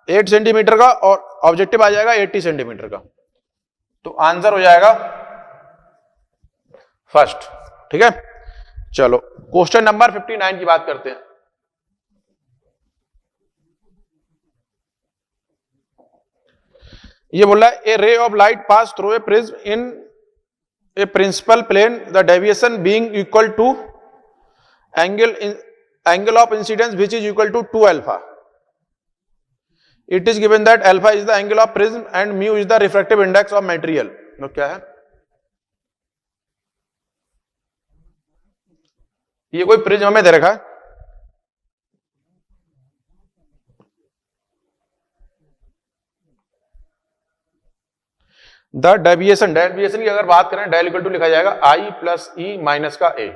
8 सेंटीमीटर का, और ऑब्जेक्टिव आ जाएगा 80 सेंटीमीटर का, तो आंसर हो जाएगा फर्स्ट। ठीक है, चलो क्वेश्चन नंबर 59 की बात करते हैं। ये बोल रहा है a ray of light pass through a prism in a principal plane, the deviation being equal to angle of incidence which is equal to 2 alpha. It is given that alpha is the angle of prism and mu is the refractive index of material. तो क्या है ये, कोई prism हमें दे रखा है, the deviation, deviation की अगर बात करें डेल इक्वल टू लिखा जाएगा आई प्लस ई माइनस का ए।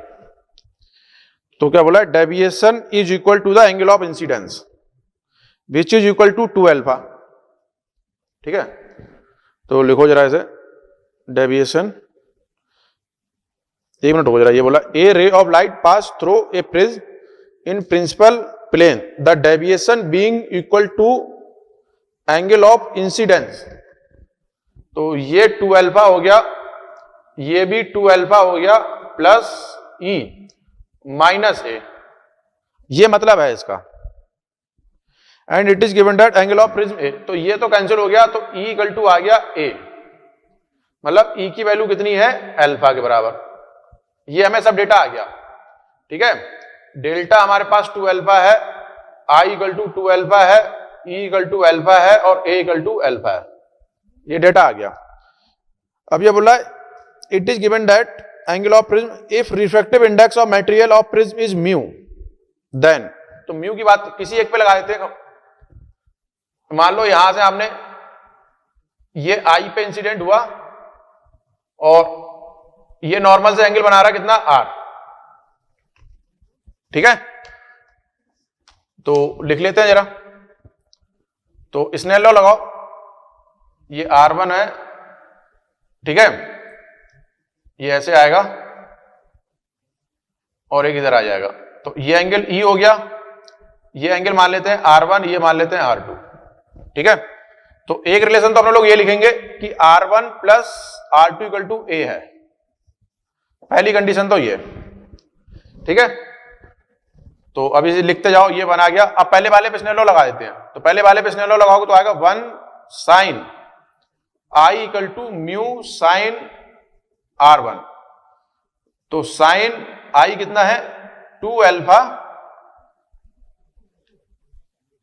तो क्या बोला, deviation is equal to the angle of incidence which is equal to 2 alpha. ठीक है, तो लिखो जरा इसे, डेविएशन, एक मिनट हो जरा, ये बोला a ray of light pass through a prism in principal plane, the deviation being equal to angle of incidence. तो ये 2 अल्फा हो गया, ये भी 2 अल्फा हो गया, प्लस ई माइनस ए, ये मतलब है इसका। And it is given that angle of prism ए, तो ये तो कैंसिल हो गया, तो ई इक्वल टू आ गया ए, मतलब ई की वैल्यू कितनी है अल्फा के बराबर। ये हमें सब डेटा आ गया। ठीक है, डेल्टा हमारे पास 2 अल्फा है, आई इक्वल टू 2 अल्फा है, ई इक्वल टू अल्फा है, और ए इक्वल टू अल्फा है, ये डेटा आ गया। अब ये बोला it is given that angle of prism if refractive index of material of prism is mu, then, तो म्यू की बात किसी एक पे लगा देते हैं। मान लो यहां से हमने ये आई पे इंसिडेंट हुआ, और ये नॉर्मल से एंगल बना रहा है कितना आर। ठीक है, तो लिख लेते हैं जरा, तो स्नेल लॉ लगाओ, ये R1 है। ठीक है, ये ऐसे आएगा और एक इधर आ जाएगा, तो ये एंगल E हो गया, ये एंगल मान लेते हैं R1, ये मान लेते हैं R2। ठीक है, तो एक रिलेशन तो अपने लोग ये लिखेंगे कि R1 plus R2 equal to A है, पहली कंडीशन तो ये। ठीक है, तो अभी इसे लिखते जाओ, ये बना गया। अब पहले वाले पे स्नेल लॉ लगा देते हैं, तो पहले वाले पे स्नेल लॉ लगाओगे तो आएगा 1 sine I equal to mu sine R1, तो साइन आई कितना है 2 अल्फा,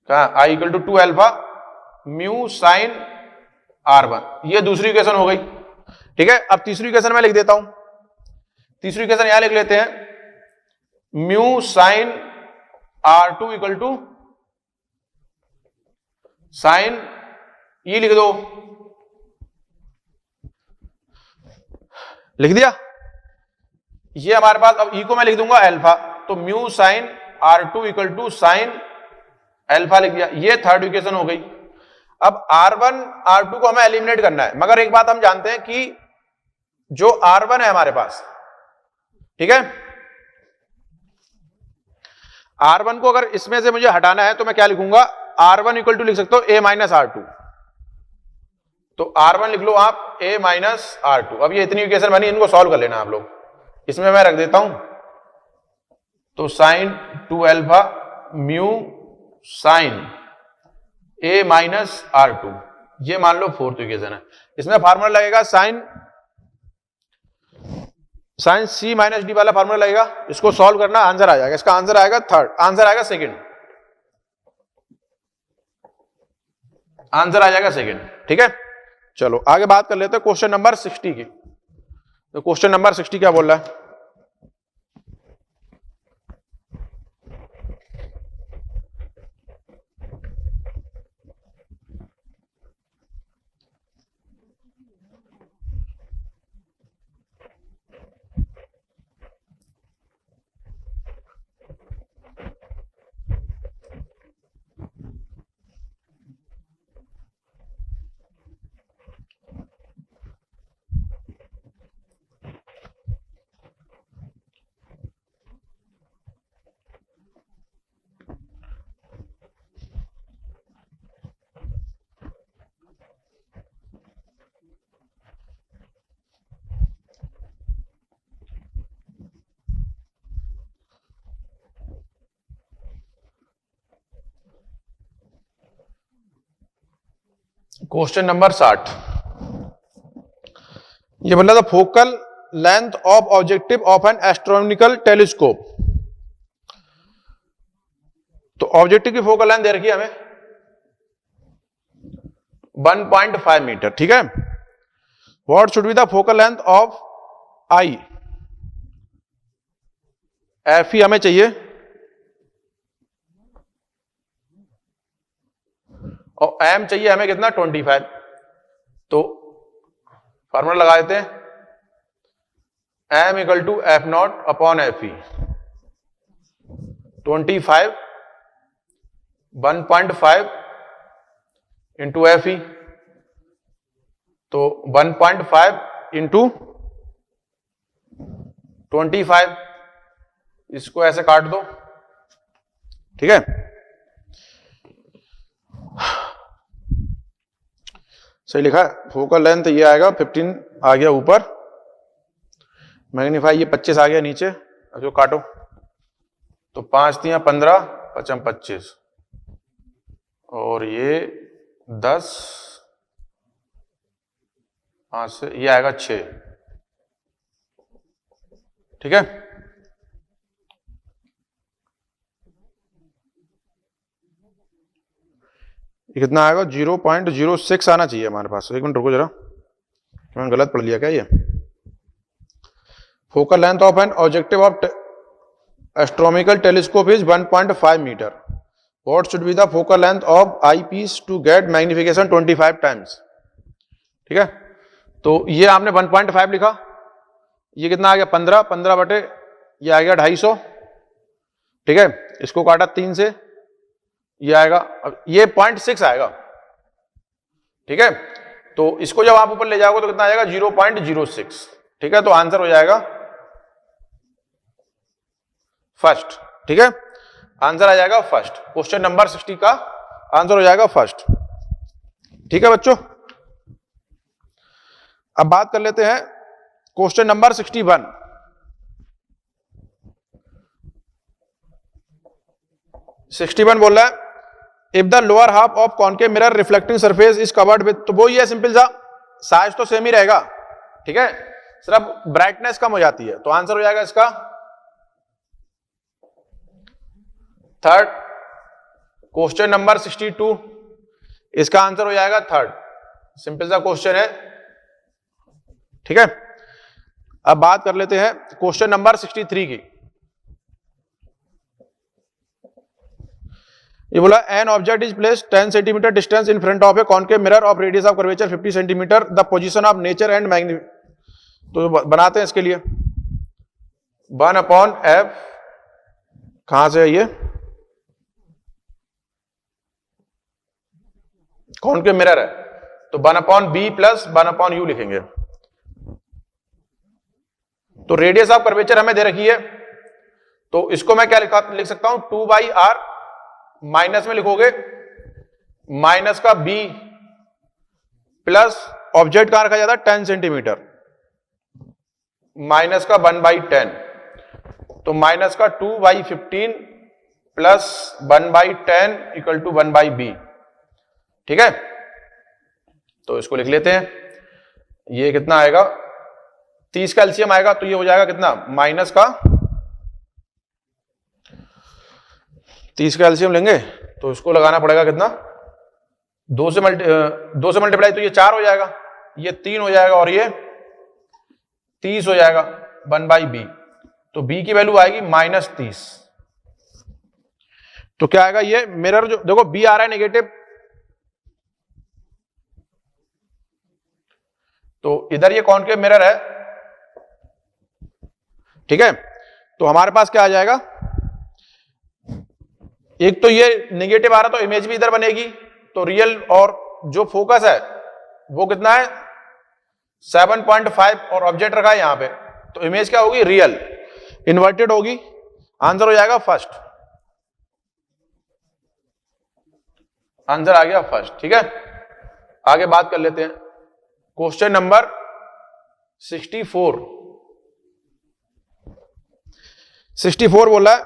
कहा I equal to 2 alpha mu sine R1, ये दूसरी इक्वेशन हो गई। ठीक है, अब तीसरी इक्वेशन मैं लिख देता हूं, तीसरी इक्वेशन यहां लिख लेते हैं, mu sine R2 equal to sine E, लिख दो, लिख दिया। ये हमारे पास, अब ई को मैं लिख दूंगा अल्फा, तो mu sine R2 equal to sine alpha लिख दिया, ये थर्ड इक्वेशन हो गई। अब R1 R2 को हमें एलिमिनेट करना है, मगर एक बात हम जानते हैं कि जो R1 है हमारे पास, ठीक है, R1 को अगर इसमें से मुझे हटाना है तो मैं क्या लिखूंगा, R1 इक्वल टू लिख सकते हो A माइनस R2, तो R1 लिख लो आप A माइनस R2। अब ये इतनी इक्वेशन बनी, इनको सॉल्व कर लेना आप लोग, इसमें मैं रख देता हूं, तो sine 2 alpha mu sine A minus R2, ये मान लो फोर्थ इक्वेशन है। इसमें फार्मूला लगेगा साइन सी माइनस डी वाला फार्मूला लगेगा, इसको सॉल्व करना, आंसर आ जाएगा। इसका आंसर आएगा थर्ड, आंसर आएगा सेकंड, आंसर आ जाएगा सेकंड। ठीक है, चलो आगे बात कर लेते हैं क्वेश्चन नंबर 60 की। तो क्वेश्चन नंबर 60 क्या बोल रहा है? क्वेश्चन नंबर 60 ये बोला था focal length of objective of an astronomical telescope. तो ऑब्जेक्टिव की फोकल लेंथ दे रखी है हमें 1.5 मीटर। ठीक है, what should be the focal length of eye, F ही हमें चाहिए, और एम चाहिए हमें कितना 25। तो फार्मूला लगा देते हैं, m equal to F not upon F E. 25 1.5 into F E, तो 1.5 इंटू 25, इसको ऐसे काट दो। ठीक है, सही लिखा है। फोकल लेंथ ये आएगा 15 आ गया ऊपर, मैग्नीफाई ये 25 आ गया नीचे। अब जो काटो तो 5 3 15 5 25 और ये 10, 5 से ये आएगा 6। ठीक है, ये कितना आएगा 0.06 आना चाहिए हमारे पास। एक मिनट रुको जरा, मैंने गलत पढ़ लिया क्या? ये focal length of an objective of astronomical telescope is 1.5 metre. What should be the focal length of eye piece to get magnification 25 times. ठीक है, तो ये आपने 1.5 लिखा, ये कितना आ गया 15, 15 बटे ये आ गया 250। ठीक है, इसको काटा 3 से, ये आएगा, अब ये 0.6 आएगा। ठीक है, तो इसको जब आप ऊपर ले जाओगे तो कितना आ जाएगा 0.06। ठीक है, तो आंसर हो जाएगा फर्स्ट। ठीक है, आंसर आ जाएगा फर्स्ट। क्वेश्चन नंबर 60 का आंसर हो जाएगा फर्स्ट। ठीक है बच्चों, अब बात कर लेते हैं क्वेश्चन नंबर 61। बोल रहा है if the lower half of concave mirror reflecting surface is covered with, तो वो ही है सिंपल सा, साइज तो सेम ही रहेगा। ठीक है, सिर्फ ब्राइटनेस कम हो जाती है। तो आंसर हो जाएगा इसका थर्ड। क्वेश्चन नंबर 62, इसका आंसर हो जाएगा थर्ड। सिंपल सा क्वेश्चन है। ठीक है, अब बात कर लेते हैं क्वेश्चन नंबर 63 की। ये बोला an object is placed 10 centimetre distance in front of a concave mirror of radius of curvature 50 centimetre, the position of nature and मैग्नी। तो बनाते हैं इसके लिए 1/f, कहां से है ये, कॉनकेव मिरर है, तो 1/b प्लस 1/u लिखेंगे। तो रेडियस ऑफ कर्वेचर हमें दे रखी है, तो इसको मैं क्या लिख सकता हूं 2/r, माइनस में लिखोगे माइनस का b प्लस ऑब्जेक्ट कहां रखा जाता है 10 सेंटीमीटर, माइनस का 1/10, तो माइनस का 2/15 प्लस 1/10 इक्वल टू 1/b। ठीक है, तो इसको लिख लेते हैं, ये कितना आएगा 30 का एलसीएम आएगा तो ये हो जाएगा कितना, माइनस का 30 का एलसीएम लेंगे तो इसको लगाना पड़ेगा कितना, 2 से मल्टीप्लाई, तो ये 4 हो जाएगा, ये 3 हो जाएगा और ये 30 हो जाएगा 1/b। तो b की वैल्यू आएगी -30। तो क्या आएगा, ये मिरर जो देखो b आ रहा है नेगेटिव, तो इधर ये कॉनकेव मिरर है, ठीक है। तो हमारे पास क्या आ जाएगा, एक तो ये नेगेटिव आ रहा तो इमेज भी इधर बनेगी, तो रियल और जो फोकस है वो कितना है 7.5 और ऑब्जेक्ट रखा है यहां पे, तो इमेज क्या होगी, रियल, इन्वर्टेड होगी। आंसर हो जाएगा फर्स्ट, आंसर आ गया फर्स्ट, ठीक है। आगे बात कर लेते हैं, क्वेश्चन नंबर 64 बोला है,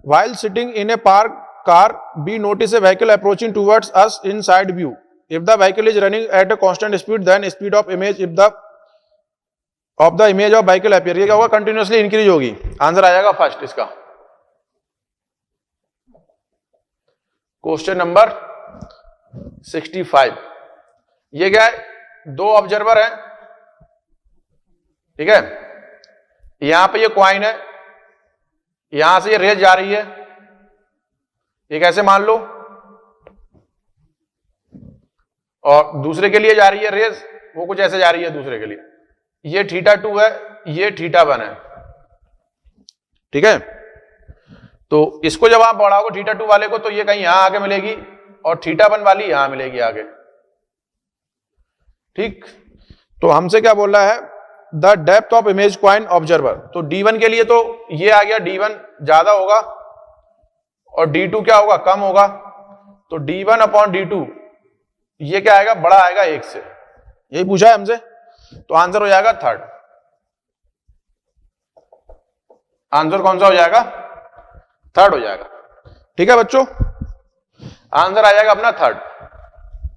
while sitting in a parked car we notice a vehicle approaching towards us in side view. If the vehicle is running at a constant speed, then speed of image of the image of vehicle appear. ये क्या होगा, continuously increase होगी। Answer आ जाएगा first इसका। Question number 65, ये क्या है, 2 observer है, ठीक है। यहां पे ये क्वाइन है, यहां से ये रेज जा रही है, ये कैसे मान लो, और दूसरे के लिए जा रही है रेज, वो कुछ ऐसे जा रही है दूसरे के लिए। ये θ2 है, ये θ1 है, ठीक है। तो इसको जब आप बढ़ाओगे θ2 वाले को, तो ये कहीं यहां आके मिलेगी और θ1 वाली यहां मिलेगी आगे, ठीक। तो हमसे क्या बोल रहा है, the depth of image coin observer, तो D1 के लिए तो ये आ गया, D1 ज्यादा होगा और D2 क्या होगा, कम होगा, तो D1/D2 ये क्या आएगा, बड़ा आएगा 1 से, यही पूछा है हमसे, तो आंसर हो जाएगा थर्ड। आंसर कौन सा हो जाएगा, थर्ड हो जाएगा, ठीक है बच्चों, आंसर आ जाएगा अपना थर्ड।